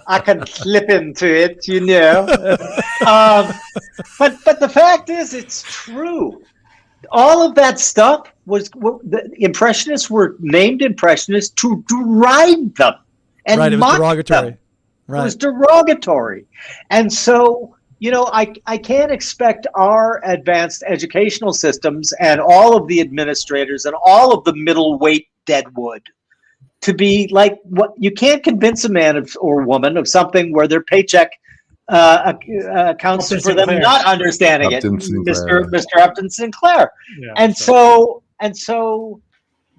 I can slip into it, But the fact is, it's true. All of that stuff the Impressionists were named Impressionists to deride them and it was mock derogatory. them. Right. It was derogatory. And so, I can't expect our advanced educational systems and all of the administrators and all of the middleweight deadwood to be like what you can't convince a man or woman of something where their paycheck accounts for them not understanding it, Mr. Upton Sinclair. Yeah, and so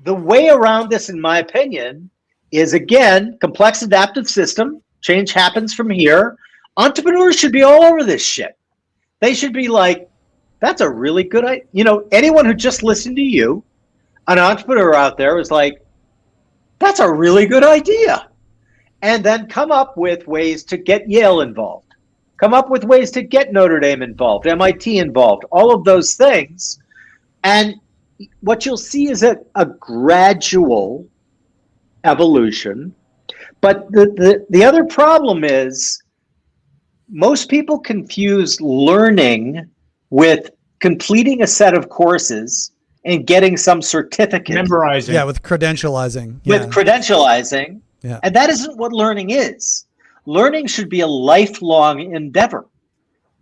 the way around this, in my opinion, is again complex adaptive system. Change happens from here. Entrepreneurs should be all over this shit. They should be like, that's a really good idea. Anyone who just listened to you, an entrepreneur out there, was like, that's a really good idea. And then come up with ways to get Yale involved. Come up with ways to get Notre Dame involved, MIT involved, all of those things. And what you'll see is a gradual evolution. But the other problem is most people confuse learning with completing a set of courses and getting some certificate. Memorizing. Yeah, with credentializing. With credentializing. Yeah. And that isn't what learning is. Learning should be a lifelong endeavor.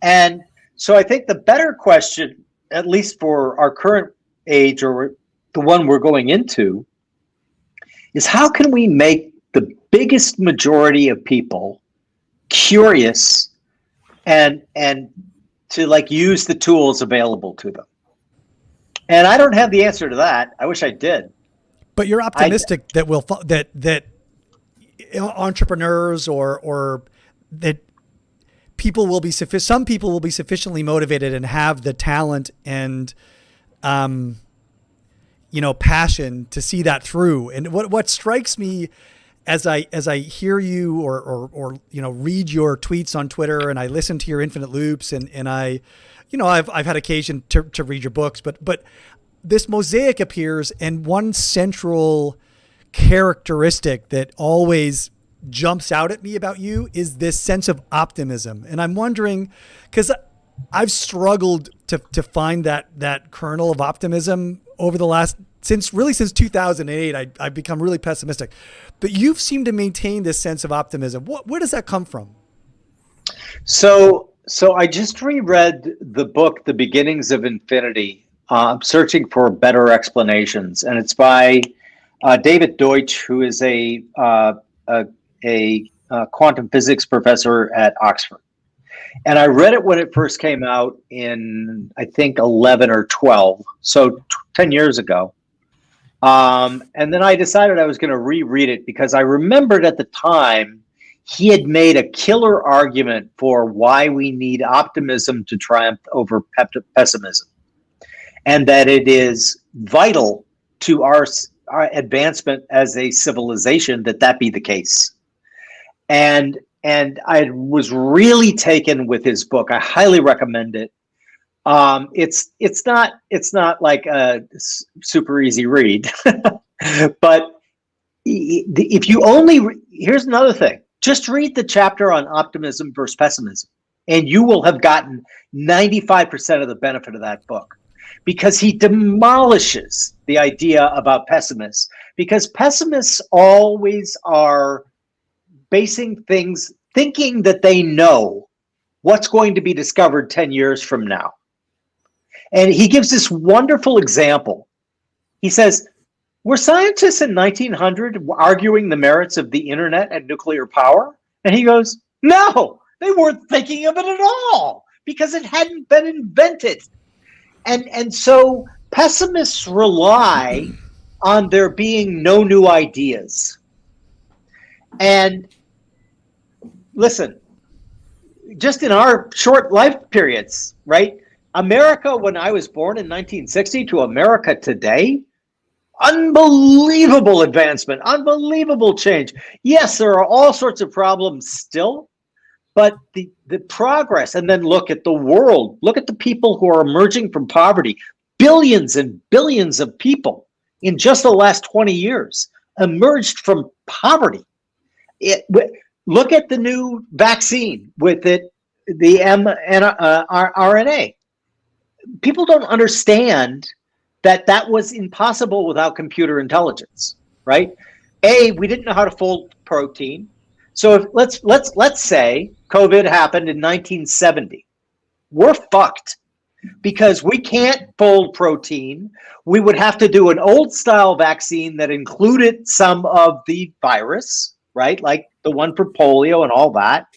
And so I think the better question, at least for our current age or the one we're going into, is how can we make the biggest majority of people curious and to use the tools available to them? And I don't have the answer to that. I wish I did. But you're optimistic that entrepreneurs or that people will be some people will be sufficiently motivated and have the talent and passion to see that through. And what strikes me as I hear you or read your tweets on Twitter and I listen to your Infinite Loops and I I've had occasion to read your books, but this mosaic appears, and one central characteristic that always jumps out at me about you is this sense of optimism. And I'm wondering, because I've struggled to find that kernel of optimism over the since 2008, I've become really pessimistic. But you've seemed to maintain this sense of optimism. Where does that come from? So I just reread the book, The Beginnings of Infinity, Searching for Better Explanations. And it's by David Deutsch, who is a quantum physics professor at Oxford. And I read it when it first came out in, I think, 11 or 12, so 10 years ago. And then I decided I was going to reread it because I remembered at the time he had made a killer argument for why we need optimism to triumph over pessimism, and that it is vital to our advancement as a civilization that be the case. And I was really taken with his book. I highly recommend it. It's not like a super easy read, but if you only here's another thing. Just read the chapter on optimism versus pessimism, and you will have gotten 95% of the benefit of that book, because he demolishes the idea about pessimists, because pessimists always are basing things, thinking that they know what's going to be discovered 10 years from now. And he gives this wonderful example. He says, were scientists in 1900 arguing the merits of the internet and nuclear power? And he goes, no, they weren't thinking of it at all, because it hadn't been invented. And so pessimists rely on there being no new ideas. And listen, just in our short life periods, right? America, when I was born in 1960, to America today, unbelievable advancement, unbelievable change. Yes, there are all sorts of problems still, but the progress, and then look at the world, look at the people who are emerging from poverty, billions and billions of people in just the last 20 years emerged from poverty. Look at the new vaccine with the mRNA. People don't understand that was impossible without computer intelligence, right? We didn't know how to fold protein. So if, let's say COVID happened in 1970. We're fucked, because we can't fold protein. We would have to do an old style vaccine that included some of the virus, right? Like the one for polio and all that.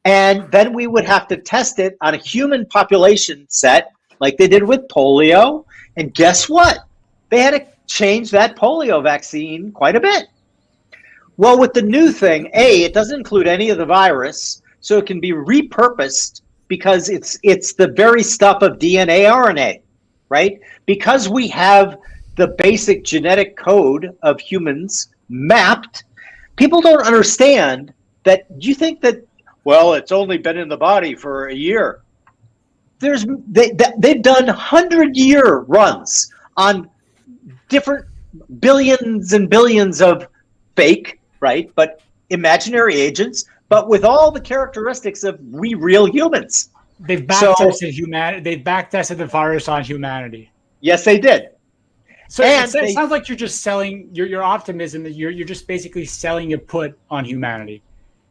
And then we would have to test it on a human population set like they did with polio. And guess what? They had to change that polio vaccine quite a bit. Well, with the new thing, it doesn't include any of the virus, so it can be repurposed, because it's the very stuff of DNA, RNA, right? Because we have the basic genetic code of humans mapped, people don't understand that. You think that, well, it's only been in the body for a year. They've done 100-year runs on different billions and billions of fake, right, but imaginary agents, but with all the characteristics of real humans. They've backtested humanity. They've backtested the virus on humanity. Yes, they did. So it sounds like you're just selling your optimism. That you're just basically selling a put on humanity.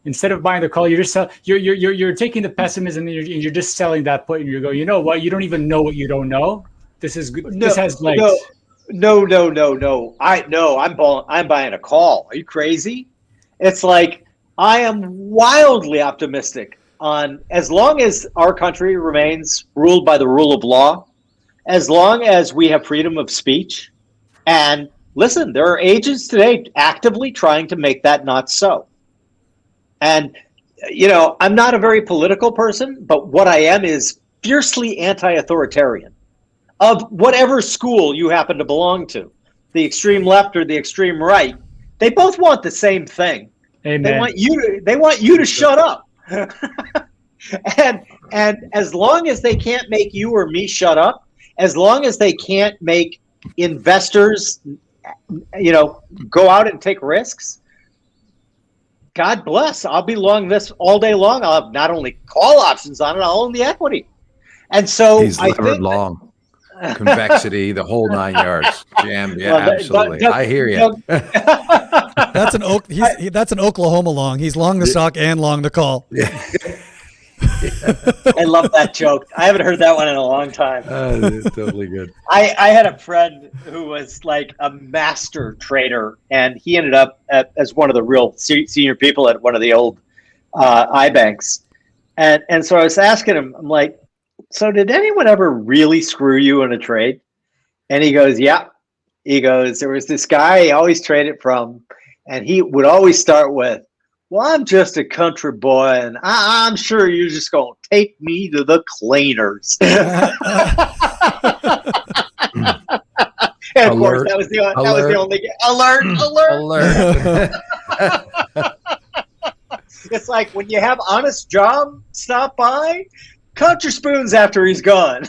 Instead of buying the call, you're taking the pessimism and you're just selling that put, and you're going, you know what? You don't even know what you don't know. This is good. This has legs. No. I'm buying a call. Are you crazy? It's like, I am wildly optimistic on, as long as our country remains ruled by the rule of law, as long as we have freedom of speech. And listen, there are agents today actively trying to make that not so. And, I'm not a very political person, but what I am is fiercely anti-authoritarian, of whatever school you happen to belong to, the extreme left or the extreme right. They both want the same thing. Amen. They want you to shut up. and as long as they can't make you or me shut up, as long as they can't make investors, go out and take risks, God bless. I'll be long this all day long. I'll have not only call options on it, I'll own the equity. And so he's levered long, convexity, the whole 9 yards. Jam, yeah, absolutely. I hear you. That's an Oklahoma long. He's long the stock and long the call. Yeah. I love that joke. I haven't heard that one in a long time. It's totally good. I had a friend who was like a master trader, and he ended up as one of the real senior people at one of the old iBanks. And so I was asking him, I'm like, so did anyone ever really screw you in a trade? And he goes, yeah. He goes, there was this guy he always traded from, and he would always start with, Well, I'm just a country boy, and I'm sure you're just going to take me to the cleaners. And of course, that was the only alert. It's like when you have Honest John stop by, count your spoons after he's gone.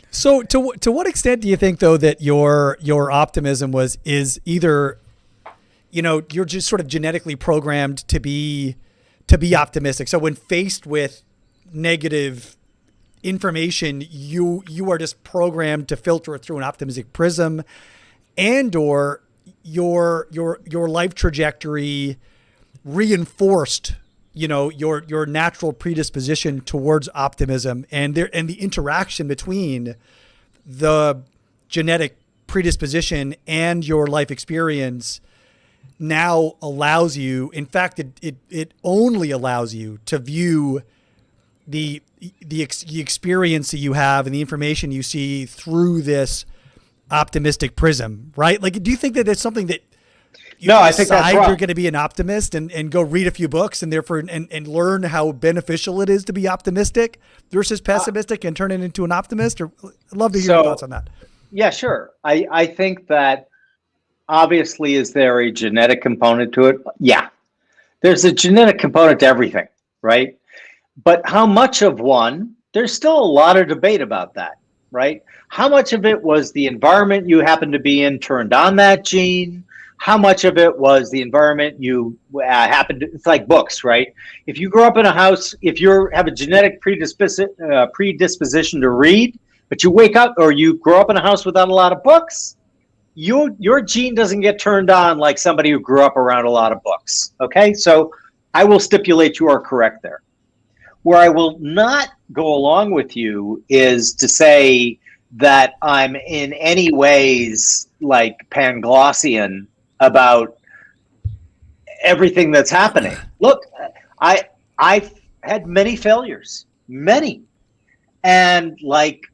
So, to what extent do you think, though, that your optimism is either, you're just sort of genetically programmed to be optimistic? So when faced with negative information, you are just programmed to filter it through an optimistic prism, and or your life trajectory reinforced your natural predisposition towards optimism, and the interaction between the genetic predisposition and your life experience now allows you, in fact, it only allows you to view the experience that you have and the information you see through this optimistic prism, right? Like, do you think that it's something that I think that's wrong. You're going to be an optimist and go read a few books and therefore and learn how beneficial it is to be optimistic versus pessimistic and turn it into an optimist? Or I'd love to hear your thoughts on that. Yeah, sure. I think that obviously, is there a genetic component to it? Yeah, there's a genetic component to everything, right? But how much of one? There's still a lot of debate about that, right? How much of it was the environment you happened to be in turned on that gene? How much of it was the environment you happened to, it's like books, right? If you grow up in a house, if you have a genetic predisposition to read, but you wake up or you grow up in a house without a lot of books, your gene doesn't get turned on like somebody who grew up around a lot of books, okay? So I will stipulate you are correct there. Where I will not go along with you is to say that I'm in any ways like Panglossian about everything that's happening. Look, I've had many failures, and like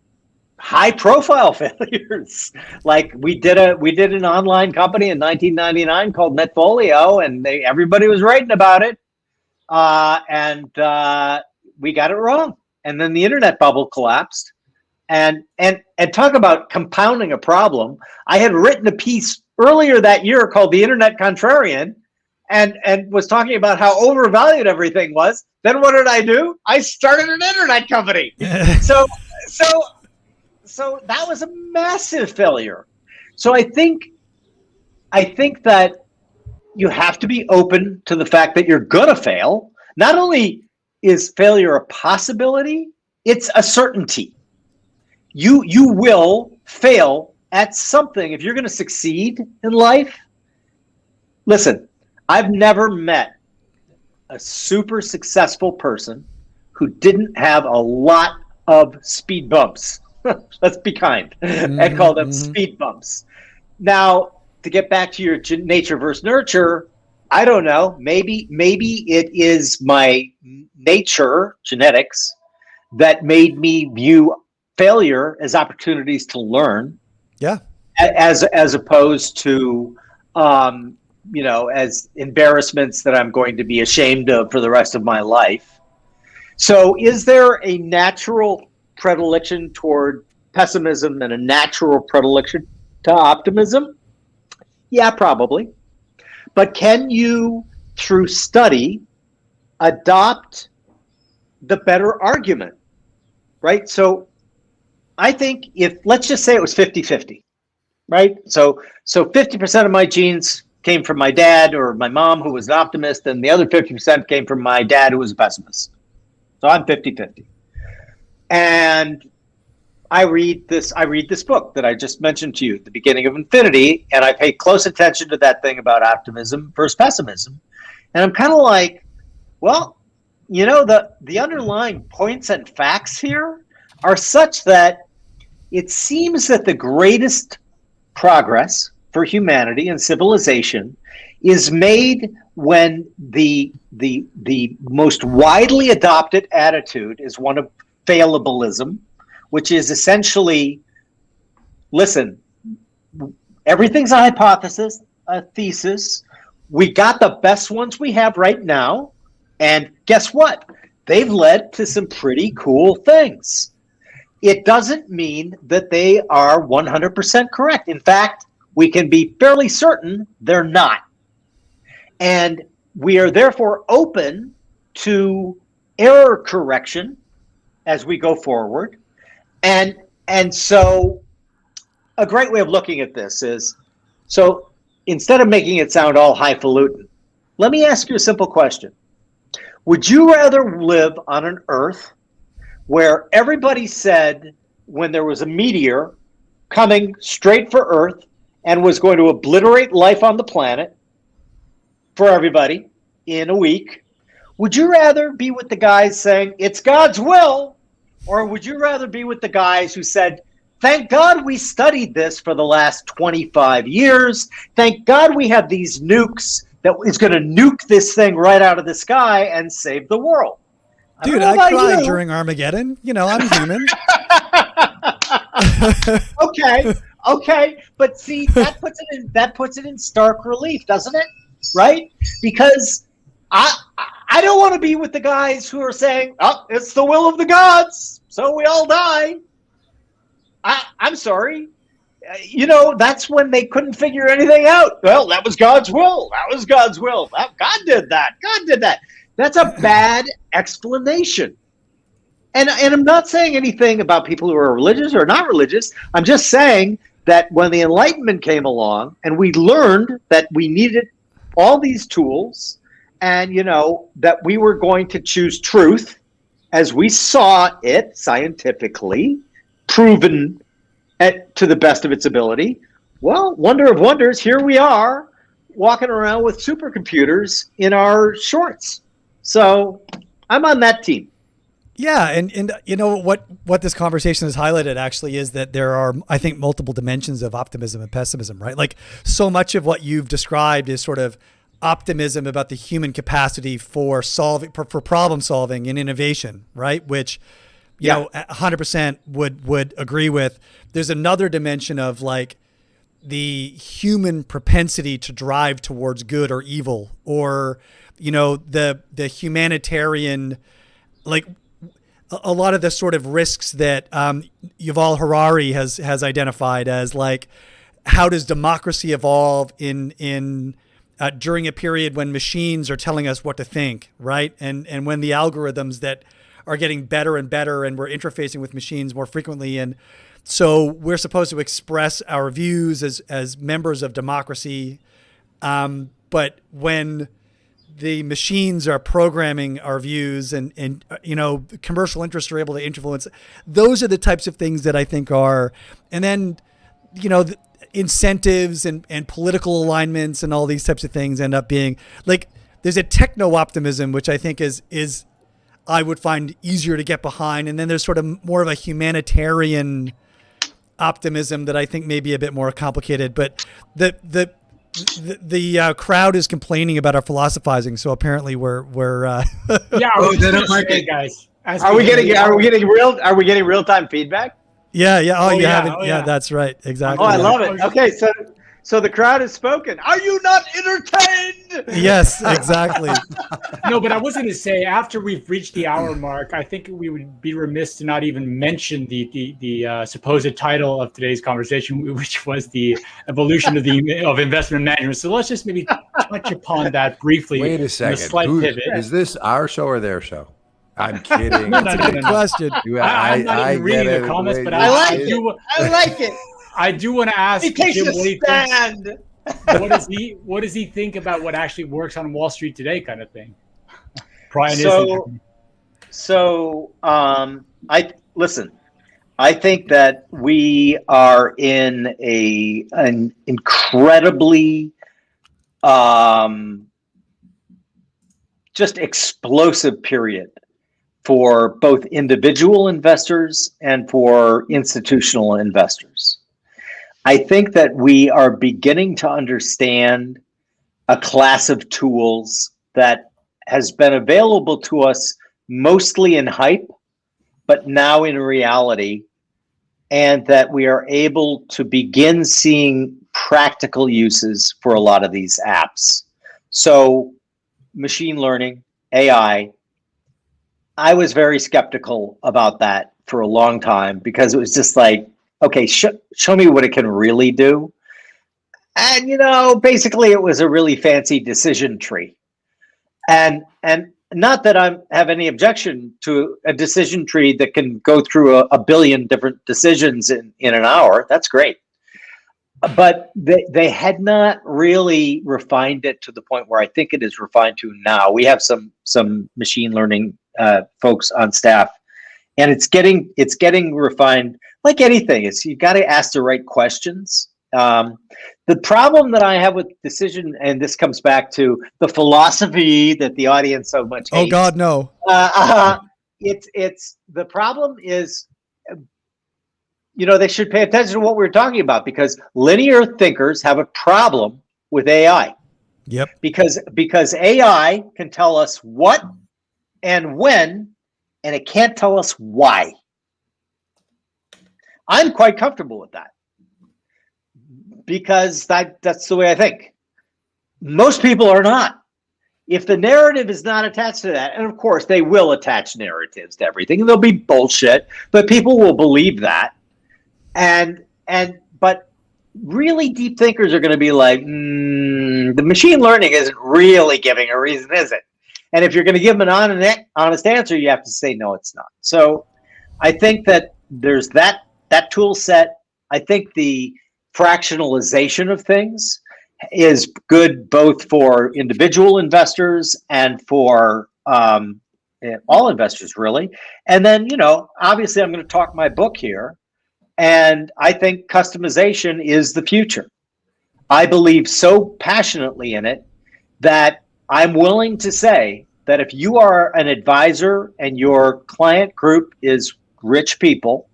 high profile failures. Like we did an online company in 1999 called Netfolio, and everybody was writing about it, and we got it wrong, and then the internet bubble collapsed. And talk about compounding a problem. I had written a piece earlier that year called The Internet Contrarian, and was talking about how overvalued everything was. Then what did I do? I started an internet company. So that was a massive failure. So I think that you have to be open to the fact that you're gonna fail. Not only is failure a possibility, it's a certainty. You will fail at something if you're going to succeed in life. Listen, I've never met a super successful person who didn't have a lot of speed bumps. Let's be kind and call them speed bumps. Now, to get back to your nature versus nurture, I don't know. Maybe it is my nature, genetics, that made me view failure as opportunities to learn. Yeah. As opposed to, as embarrassments that I'm going to be ashamed of for the rest of my life. So is there a natural predilection toward pessimism and a natural predilection to optimism? Yeah, probably. But can you, through study, adopt the better argument, right? So I think let's just say it was 50-50, right? So 50% of my genes came from my dad or my mom, who was an optimist, and the other 50% came from my dad, who was a pessimist. So I'm 50-50. And I read this book that I just mentioned to you at the beginning of Infinity, and I pay close attention to that thing about optimism versus pessimism. And I'm kind of like, well, the underlying points and facts here are such that it seems that the greatest progress for humanity and civilization is made when the most widely adopted attitude is one of failabilism, which is essentially, listen, everything's a hypothesis, a thesis. we got the best ones we have right now. And guess what? They've led to some pretty cool things. It doesn't mean that they are 100% correct. In fact, we can be fairly certain they're not. And we are therefore open to error correction as we go forward. And so a great way of looking at this is, so instead of making it sound all highfalutin, let me ask you a simple question. Would you rather live on an Earth where everybody said when there was a meteor coming straight for Earth and was going to obliterate life on the planet for everybody in a week, would you rather be with the guys saying it's God's will, or would you rather be with the guys who said, thank God we studied this for the last 25 years. Thank God we have these nukes that is going to nuke this thing right out of the sky and save the world. Dude, I cried during Armageddon. You know, I'm human. Okay. But see, that puts it in stark relief, doesn't it? Right? Because I don't want to be with the guys who are saying, oh, it's the will of the gods, so we all die. I'm sorry. You know, that's when they couldn't figure anything out. Well, that was God's will. That was God's will. God did that. God did that. That's a bad explanation. And I'm not saying anything about people who are religious or not religious. I'm just saying that when the Enlightenment came along and we learned that we needed all these tools and, you know, that we were going to choose truth as we saw it scientifically, proven to the best of its ability. Well, wonder of wonders, here we are walking around with supercomputers in our shorts. So I'm on that team. Yeah, and you know what this conversation has highlighted actually is that there are, I think, multiple dimensions of optimism and pessimism, right? Like so much of what you've described is sort of optimism about the human capacity for problem solving and innovation, right? Which you know, 100% would agree with. There's another dimension of like the human propensity to drive towards good or evil, or, you know, the humanitarian, like a lot of the sort of risks that Yuval Harari has identified as like, how does democracy evolve in during a period when machines are telling us what to think, right? And when the algorithms that are getting better and better, and we're interfacing with machines more frequently. And so we're supposed to express our views as members of democracy. But when the machines are programming our views and you know, commercial interests are able to influence, those are the types of things that I think are, and then, you know, the incentives and political alignments and all these types of things end up being like, there's a techno optimism, which I think is I would find easier to get behind. And then there's sort of more of a humanitarian optimism that I think may be a bit more complicated, but the crowd is complaining about our philosophizing. So apparently we're yeah. They don't like it, guys. Are we getting real time feedback? Yeah. Oh, you haven't. Yeah, that's right. Exactly. Oh, I love it. Okay. So the crowd has spoken. Are you not entertained? Yes, exactly. No, but I was going to say, after we've reached the hour mark, I think we would be remiss to not even mention the supposed title of today's conversation, which was the evolution of investment management. So let's just maybe touch upon that briefly. Wait a second. A slight pivot. Is this our show or their show? I'm kidding. That's a good question. I'm not even reading the comments, but I like it. I do want to ask Jim what does he think about what actually works on Wall Street today, kind of thing. I think that we are in an incredibly just explosive period for both individual investors and for institutional investors. I think that we are beginning to understand a class of tools that has been available to us mostly in hype, but now in reality, and that we are able to begin seeing practical uses for a lot of these apps. So machine learning, AI, I was very skeptical about that for a long time because it was just like, okay, show me what it can really do. And, basically it was a really fancy decision tree. And not that I have any objection to a decision tree that can go through a billion different decisions in an hour. That's great. But they had not really refined it to the point where I think it is refined to now. We have some machine learning folks on staff, and it's getting refined. Like anything, you got to ask the right questions. The problem that I have with decision, and this comes back to the philosophy that the audience so much hates. Oh God, no. It's the problem is, they should pay attention to what we're talking about, because linear thinkers have a problem with AI. Yep. Because AI can tell us what and when, and it can't tell us why. I'm quite comfortable with that, because that's the way I think. Most people are not. If the narrative is not attached to that, and of course they will attach narratives to everything, and they'll be bullshit, but people will believe that. But really deep thinkers are going to be like, the machine learning isn't really giving a reason, is it? And if you're going to give them an honest answer, you have to say, no, it's not. So I think that there's that tool set. I think the fractionalization of things is good both for individual investors and for all investors, really. And then, obviously I'm going to talk my book here. And I think customization is the future. I believe so passionately in it that I'm willing to say that if you are an advisor and your client group is rich people,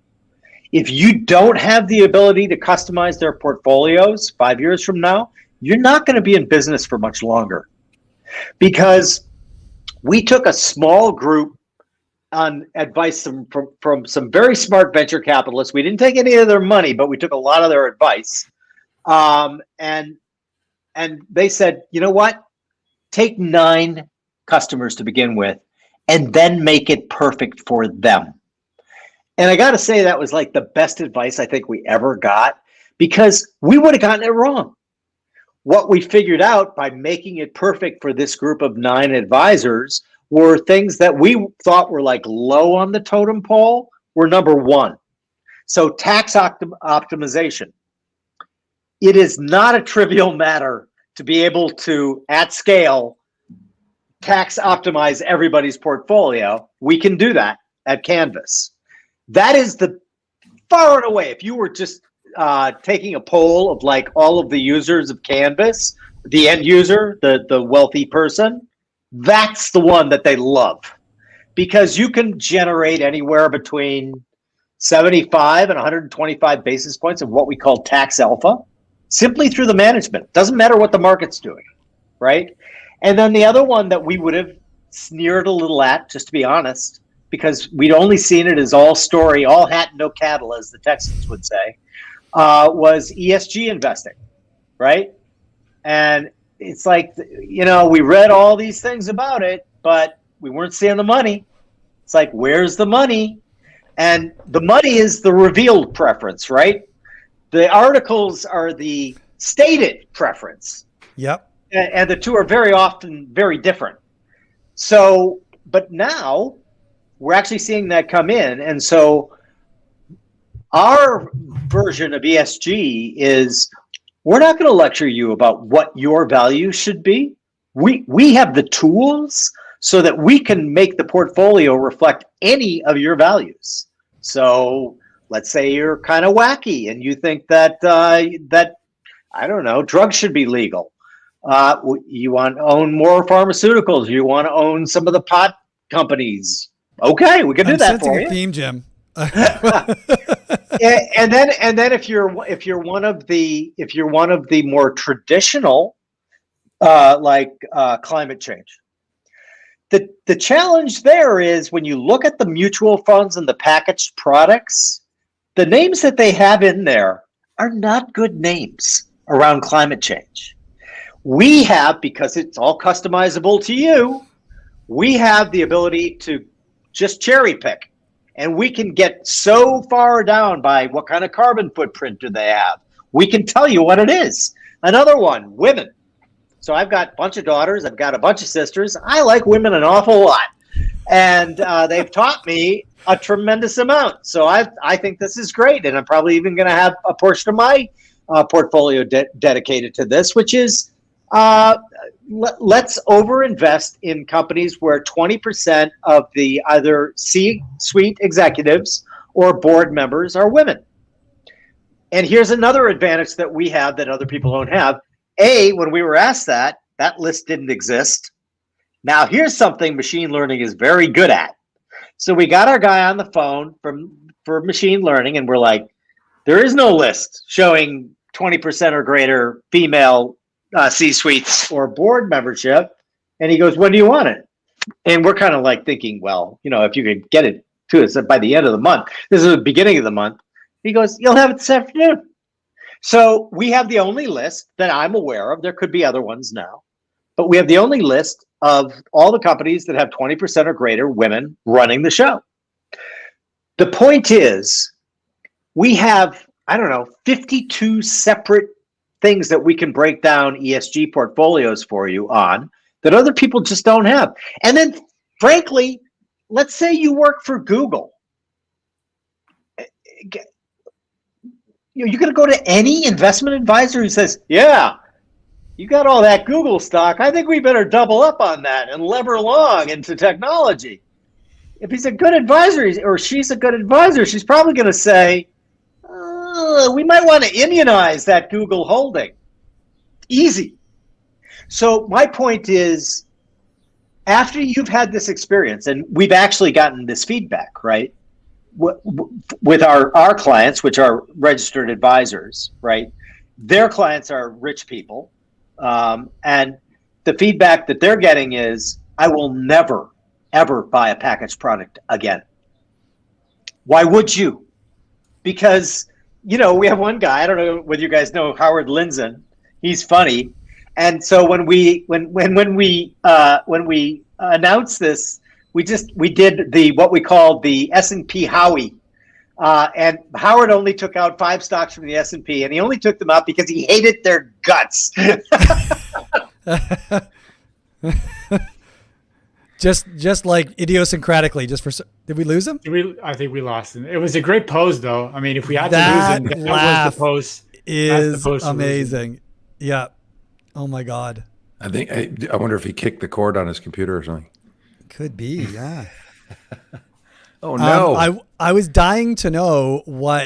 if you don't have the ability to customize their portfolios 5 years from now, you're not going to be in business for much longer. Because we took a small group on advice from some very smart venture capitalists. We didn't take any of their money, but we took a lot of their advice. And they said, you know what? Take 9 customers to begin with, and then make it perfect for them. And I got to say, that was like the best advice I think we ever got, because we would have gotten it wrong. What we figured out by making it perfect for this group of 9 advisors were things that we thought were like low on the totem pole were number 1. So tax optimization. It is not a trivial matter to be able to, at scale, tax optimize everybody's portfolio. We can do that at Canvas. That is the far and away, if you were just taking a poll of like all of the users of Canvas, the end user, the wealthy person, that's the one that they love, because you can generate anywhere between 75 and 125 basis points of what we call tax alpha simply through the management. Doesn't matter what the market's doing, right? And then the other one that we would have sneered a little at, just to be honest, because we'd only seen it as all story, all hat, no cattle, as the Texans would say, was ESG investing, right? And it's like, we read all these things about it, but we weren't seeing the money. It's like, where's the money? And the money is the revealed preference, right? The articles are the stated preference. Yep. And the two are very often very different. So, but now we're actually seeing that come in. And so our version of ESG is, we're not going to lecture you about what your values should be. We have the tools so that we can make the portfolio reflect any of your values. So let's say you're kind of wacky and you think that I don't know, drugs should be legal. You want to own more pharmaceuticals. You want to own some of the pot companies. Okay, we can do that for you. I'm sensing a theme, Jim. and then if you're one of the more traditional climate change, the challenge there is when you look at the mutual funds and the packaged products, the names that they have in there are not good names around climate change. We have, because it's all customizable to you, we have the ability to just cherry pick. And we can get so far down by what kind of carbon footprint do they have. We can tell you what it is. Another one, women. So I've got a bunch of daughters. I've got a bunch of sisters. I like women an awful lot. And they've taught me a tremendous amount. So I think this is great. And I'm probably even going to have a portion of my portfolio dedicated to this, which is let's overinvest in companies where 20% of the either C-suite executives or board members are women. And here's another advantage that we have that other people don't have. When we were asked that list didn't exist. Now here's something machine learning is very good at. So we got our guy on the phone for machine learning, and we're like, there is no list showing 20% or greater female C-suites or board membership. And he goes, when do you want it? And we're kind of like thinking, well, if you could get it to us by the end of the month. This is the beginning of the month. He goes, you'll have it this afternoon. So we have the only list that I'm aware of. There could be other ones now, but we have the only list of all the companies that have 20% or greater women running the show. The point is, we have, 52 separate things that we can break down ESG portfolios for you on that other people just don't have. And then, frankly, let's say you work for Google. You're going to go to any investment advisor who says, yeah, you got all that Google stock. I think we better double up on that and lever long into technology. If he's a good advisor or she's a good advisor, she's probably going to say, we might want to immunize that Google holding. Easy. So my point is, after you've had this experience, and we've actually gotten this feedback, right? With our clients, which are registered advisors, right? Their clients are rich people. And the feedback that they're getting is, I will never, ever buy a packaged product again. Why would you? Because, we have one guy, I don't know whether you guys know Howard Lindzen. He's funny. And so when we announced this, we did what we called the S&P Howie. And Howard only took out 5 stocks from the S&P, and he only took them out because he hated their guts. just like idiosyncratically, did we lose him? I think we lost him. It was a great pose, though. I mean, if we had to lose him, that was the pose. Is amazing. Yeah. Oh my God. I wonder if he kicked the cord on his computer or something. Could be. Yeah. Oh no. I was dying to know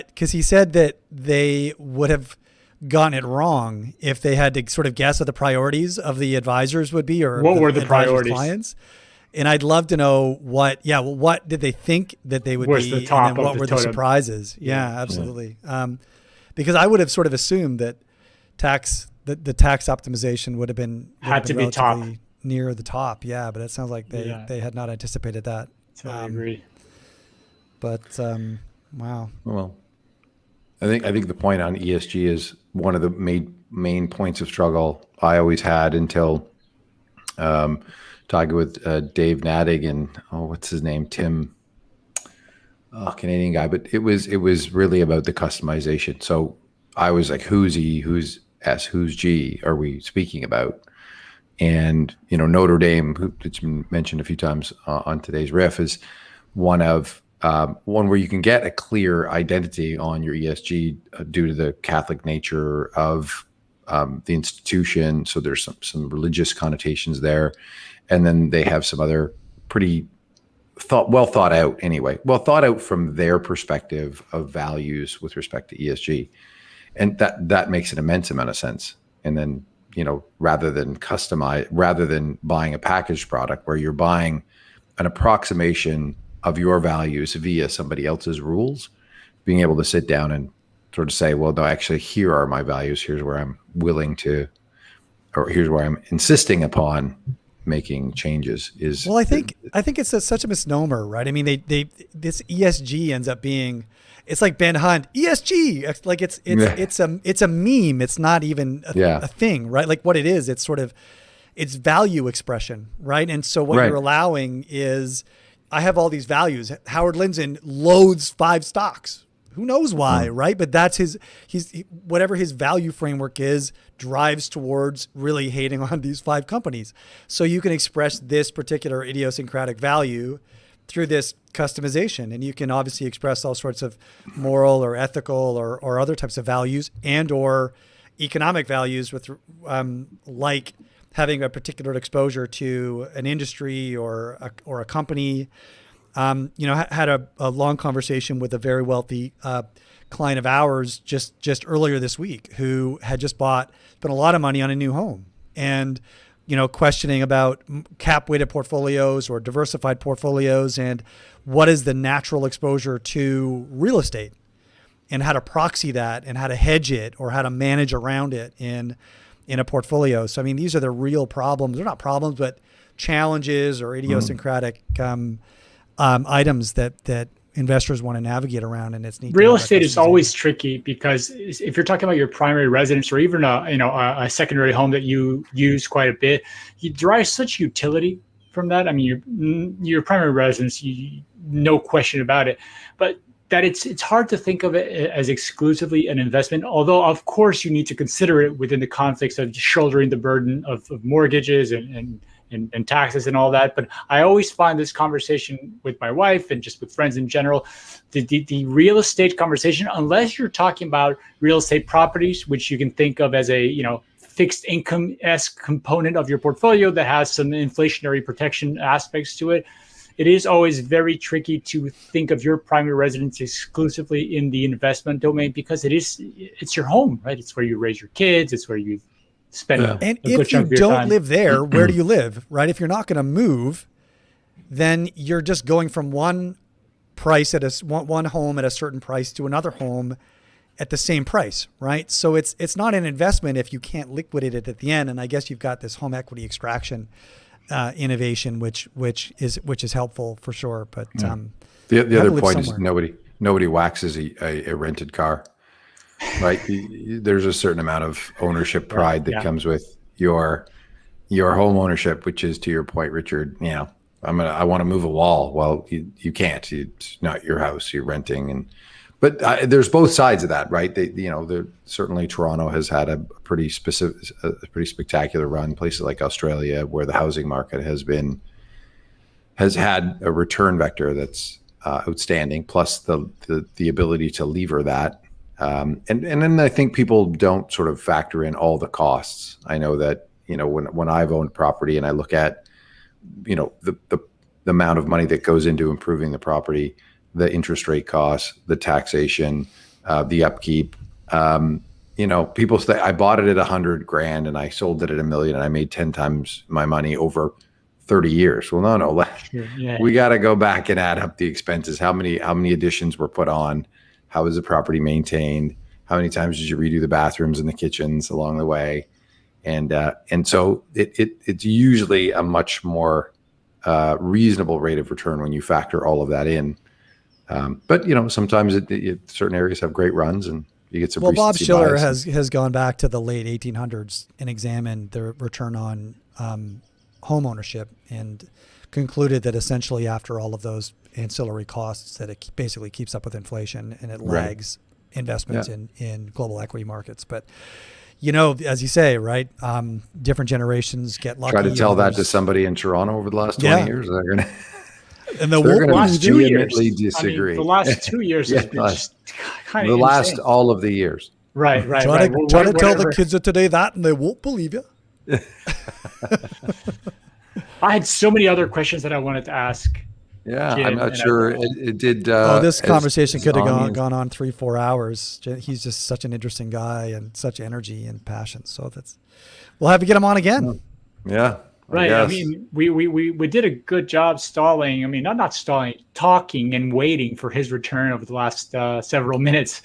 because he said that they would have gotten it wrong if they had to sort of guess what the priorities of the advisors would be, or what were the priorities clients. And I'd love to know what did they think that they would be, the top and then what were the surprises? Yeah, absolutely. Yeah. Because I would have sort of assumed that the tax optimization would have been had to be top, near the top. Yeah, but it sounds like they had not anticipated that. Totally agree. But wow. Well, I think the point on ESG is one of the main points of struggle I always had until talking with Dave Nadig and what's his name, Tim, Canadian guy, but it was really about the customization. So I was like, who's E, who's S, who's G are we speaking about? And Notre Dame, it's been mentioned a few times on today's riff, is one where you can get a clear identity on your ESG due to the Catholic nature of the institution. So there's some religious connotations there, and then they have some other pretty well thought out from their perspective of values with respect to ESG, and that makes an immense amount of sense. And then rather than buying a packaged product where you're buying an approximation of your values via somebody else's rules, being able to sit down and sort of say, well, no, actually, here are my values. Here's where I'm willing to, or here's where I'm insisting upon making changes. I think it's such a misnomer, right? I mean, this ESG ends up being, it's like Ben Hunt, ESG. Like it's a meme. It's not even a thing, right? Like what it is, it's sort of, it's value expression, right? And so what you're allowing is, I have all these values. Howard Lindzen loads 5 stocks. Who knows why, right? But that's whatever his value framework is, drives towards really hating on these 5 companies. So you can express this particular idiosyncratic value through this customization. And you can obviously express all sorts of moral or ethical or other types of values and or economic values with like having a particular exposure to an industry or a company. Had a long conversation with a very wealthy client of ours just earlier this week who had just spent a lot of money on a new home and, questioning about cap weighted portfolios or diversified portfolios and what is the natural exposure to real estate and how to proxy that and how to hedge it or how to manage around it in a portfolio. So, I mean, these are the real problems. They're not problems, but challenges or idiosyncratic items that investors want to navigate around, and it's neat. Real estate is always tricky because if you're talking about your primary residence or even a secondary home that you use quite a bit, you derive such utility from that. I mean, your primary residence, no question about it, but that it's hard to think of it as exclusively an investment. Although, of course, you need to consider it within the context of shouldering the burden of mortgages and taxes and all that. But I always find this conversation with my wife and just with friends in general, the real estate conversation, unless you're talking about real estate properties, which you can think of as a, fixed income-esque component of your portfolio that has some inflationary protection aspects to it, it is always very tricky to think of your primary residence exclusively in the investment domain because it's your home, right? It's where you raise your kids. It's where you spend and if you don't live there, where do you live, right? If you're not going to move, then you're just going from one price one home at a certain price to another home at the same price, right? So it's not an investment if you can't liquidate it at the end. And I guess you've got this home equity extraction innovation, which is helpful for sure. But the other point is nobody waxes a rented car. Right. There's a certain amount of ownership pride that comes with your home ownership, which is, to your point, Richard, I want to move a wall. Well, you can't, it's not your house, you're renting. But there's both sides of that, right? Certainly Toronto has had a pretty spectacular run. Places like Australia, where the housing market has had a return vector that's outstanding, plus the ability to lever that. And then I think people don't sort of factor in all the costs. I know that, when I've owned property and I look at, the amount of money that goes into improving the property, the interest rate costs, the taxation, the upkeep, people say I bought it at $100,000 and I sold it at $1 million and I made 10 times my money over 30 years. Well, no, we got to go back and add up the expenses. How many additions were put on? How is the property maintained? How many times did you redo the bathrooms and the kitchens along the way? And so it's usually a much more reasonable rate of return when you factor all of that in. But sometimes certain areas have great runs and you get some. Well, Bob Schiller has gone back to the late 1800s and examined the return on home ownership and concluded that essentially after all of those ancillary costs that it basically keeps up with inflation and it lags investments in global equity markets. But, as you say, right, different generations get lucky. Try to tell that to somebody in Toronto over the last 20 years. They're going to and the last 2 years disagree. The last 2 years has been just kind of the last insane. All of the years. Right. Try to tell the kids of today that and they won't believe you. I had so many other questions that I wanted to ask. Yeah, Jim, I'm not sure it did. This conversation could have gone on 3-4 hours. He's just such an interesting guy and such energy and passion. So we'll have to get him on again. Yeah. Right. I mean, we did a good job stalling. I mean, not stalling, talking and waiting for his return over the last several minutes.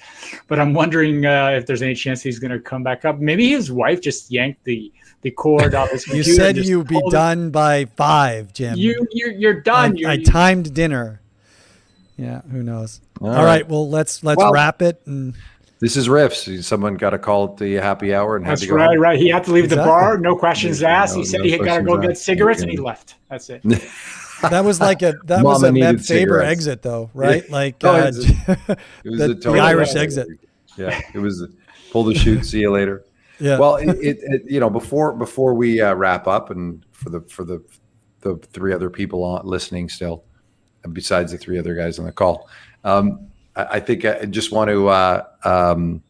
But I'm wondering if there's any chance he's going to come back up. Maybe his wife just yanked the cord off his computer. You said you'd be done by 5, Jim. You're done. I timed dinner. Yeah, who knows? All right. Well, let's wrap it. And this is Riffs. Someone got a call at the happy hour and had to go home. Right. He had to leave the bar. No questions asked. He said he got to go get cigarettes, and he left. That's it. That was like a Meb Faber exit, though, right? Like it was the Irish exit. Yeah, it was pull the chute. See you later. Yeah. Well, before we wrap up, and for the three other people listening still, besides the three other guys on the call, I think I just want to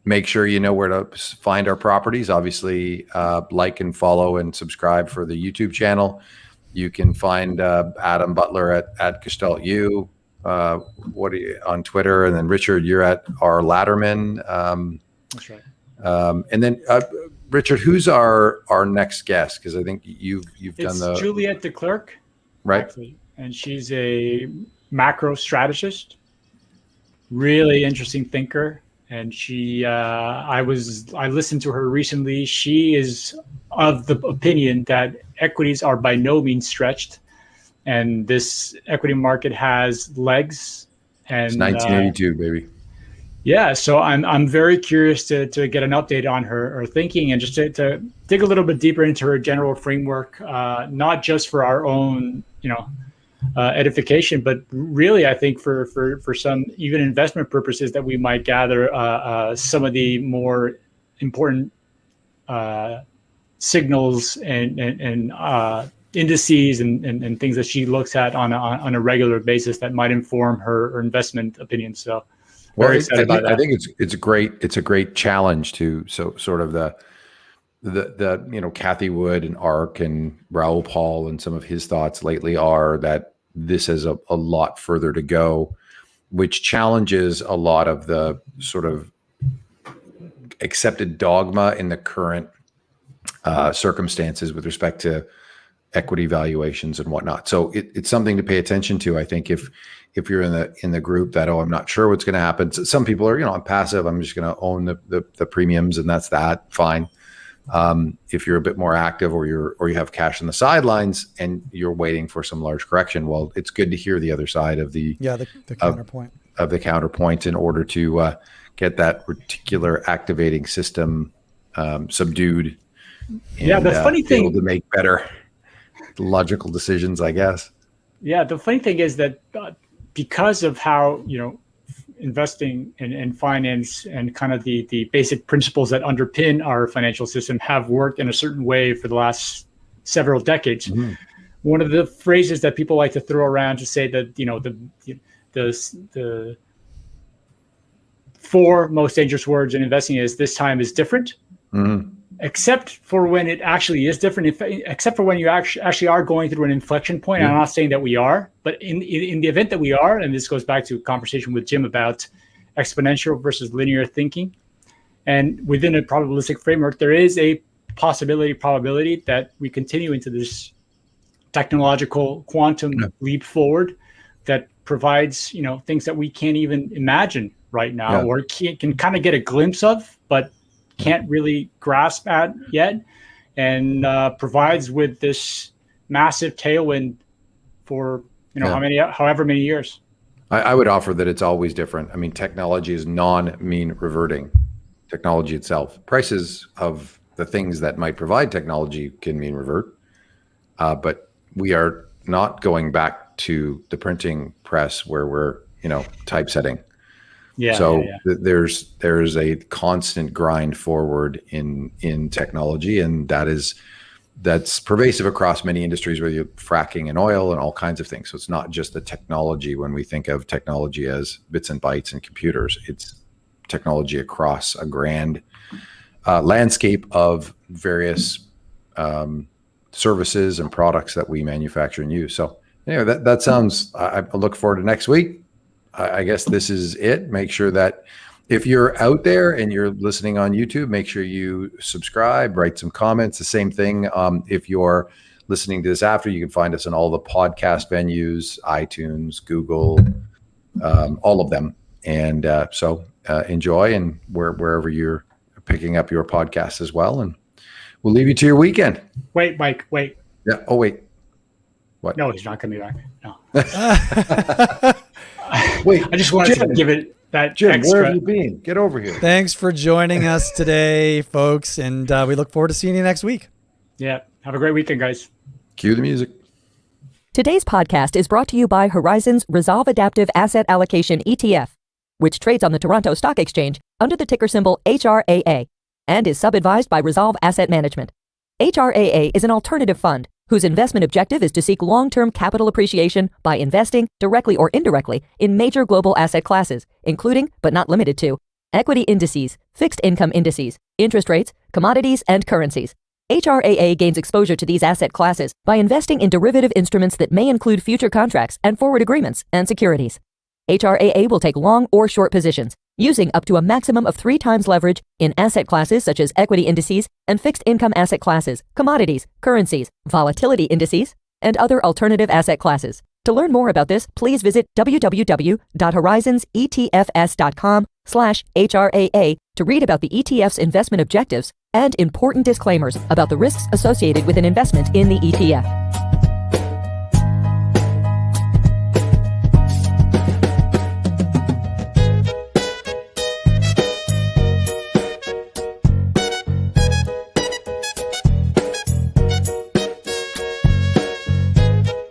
make sure you know where to find our properties. Obviously, like and follow and subscribe for the YouTube channel. You can find Adam Butler at Gestalt U. What are you on Twitter? And then Richard, you're at R. Latterman. That's right. And then Richard, who's our next guest? Because I think you've done the Juliette de Klerk, right? Actually. And she's a macro strategist, really interesting thinker. And she, I listened to her recently. She is of the opinion that equities are by no means stretched, and this equity market has legs. And it's 1982, baby. Yeah, so I'm very curious to get an update on her thinking, and just to dig a little bit deeper into her general framework, not just for our own edification, but really I think for some even investment purposes that we might gather some of the more important signals and indices and things that she looks at on a regular basis that might inform her investment opinions. So. Well, I think it's a great challenge to sort of the Kathy Wood and ARK and Raoul Paul and some of his thoughts lately are that this has a lot further to go, which challenges a lot of the sort of accepted dogma in the current circumstances with respect to equity valuations and whatnot. So it's something to pay attention to. I think if you're in the group that, I'm not sure what's going to happen. So some people are, I'm passive. I'm just going to own the premiums, and that's that. Fine. If you're a bit more active, or you have cash on the sidelines and you're waiting for some large correction, well, it's good to hear the other side of the counterpoint of the counterpoint in order to get that reticular activating system subdued. And, the funny thing, able to make better logical decisions, I guess. Yeah, the funny thing is that because of how investing and finance and kind of the basic principles that underpin our financial system have worked in a certain way for the last several decades. Mm-hmm. One of the phrases that people like to throw around to say that the four most dangerous words in investing is "this time is different." Mm-hmm. Except for when it actually is different, except for when you actually are going through an inflection point. Yeah. I'm not saying that we are, but in the event that we are, and this goes back to a conversation with Jim about exponential versus linear thinking, and within a probabilistic framework, there is a probability that we continue into this technological quantum leap forward that provides things that we can't even imagine right now, or can kind of get a glimpse of, but can't really grasp at yet, and provides with this massive tailwind for however many years. I would offer that it's always different. I mean, technology is non-mean reverting. Technology itself, prices of the things that might provide technology can mean revert, but we are not going back to the printing press where we're typesetting. There's a constant grind forward in technology, and that's pervasive across many industries, whether you're fracking in oil and all kinds of things. So it's not just the technology. When we think of technology as bits and bytes and computers, it's technology across a grand landscape of various services and products that we manufacture and use. So anyway, that sounds. I look forward to next week. I guess this is it. Make sure that if you're out there and you're listening on YouTube, make sure you subscribe, write some comments. The same thing. If you're listening to this after, you can find us on all the podcast venues, iTunes, Google, all of them. And so enjoy, and wherever you're picking up your podcast as well. And we'll leave you to your weekend. Wait, Mike, wait. Yeah. Oh, wait. What? No, he's not coming back. No. Wait, I just wanted to give it that Jim, extra. where have you been? Get over here. Thanks for joining us today, folks, and we look forward to seeing you next week. Yeah. Have a great weekend, guys. Cue the music. Today's podcast is brought to you by Horizon's Resolve Adaptive Asset Allocation ETF, which trades on the Toronto Stock Exchange under the ticker symbol HRAA and is sub-advised by Resolve Asset Management. HRAA is an alternative fund whose investment objective is to seek long-term capital appreciation by investing, directly or indirectly, in major global asset classes, including, but not limited to, equity indices, fixed income indices, interest rates, commodities, and currencies. HRAA gains exposure to these asset classes by investing in derivative instruments that may include future contracts and forward agreements and securities. HRAA will take long or short positions, using up to a maximum of 3 times leverage in asset classes such as equity indices and fixed income asset classes, commodities, currencies, volatility indices, and other alternative asset classes. To learn more about this, please visit www.horizonsetfs.com/HRAA to read about the ETF's investment objectives and important disclaimers about the risks associated with an investment in the ETF.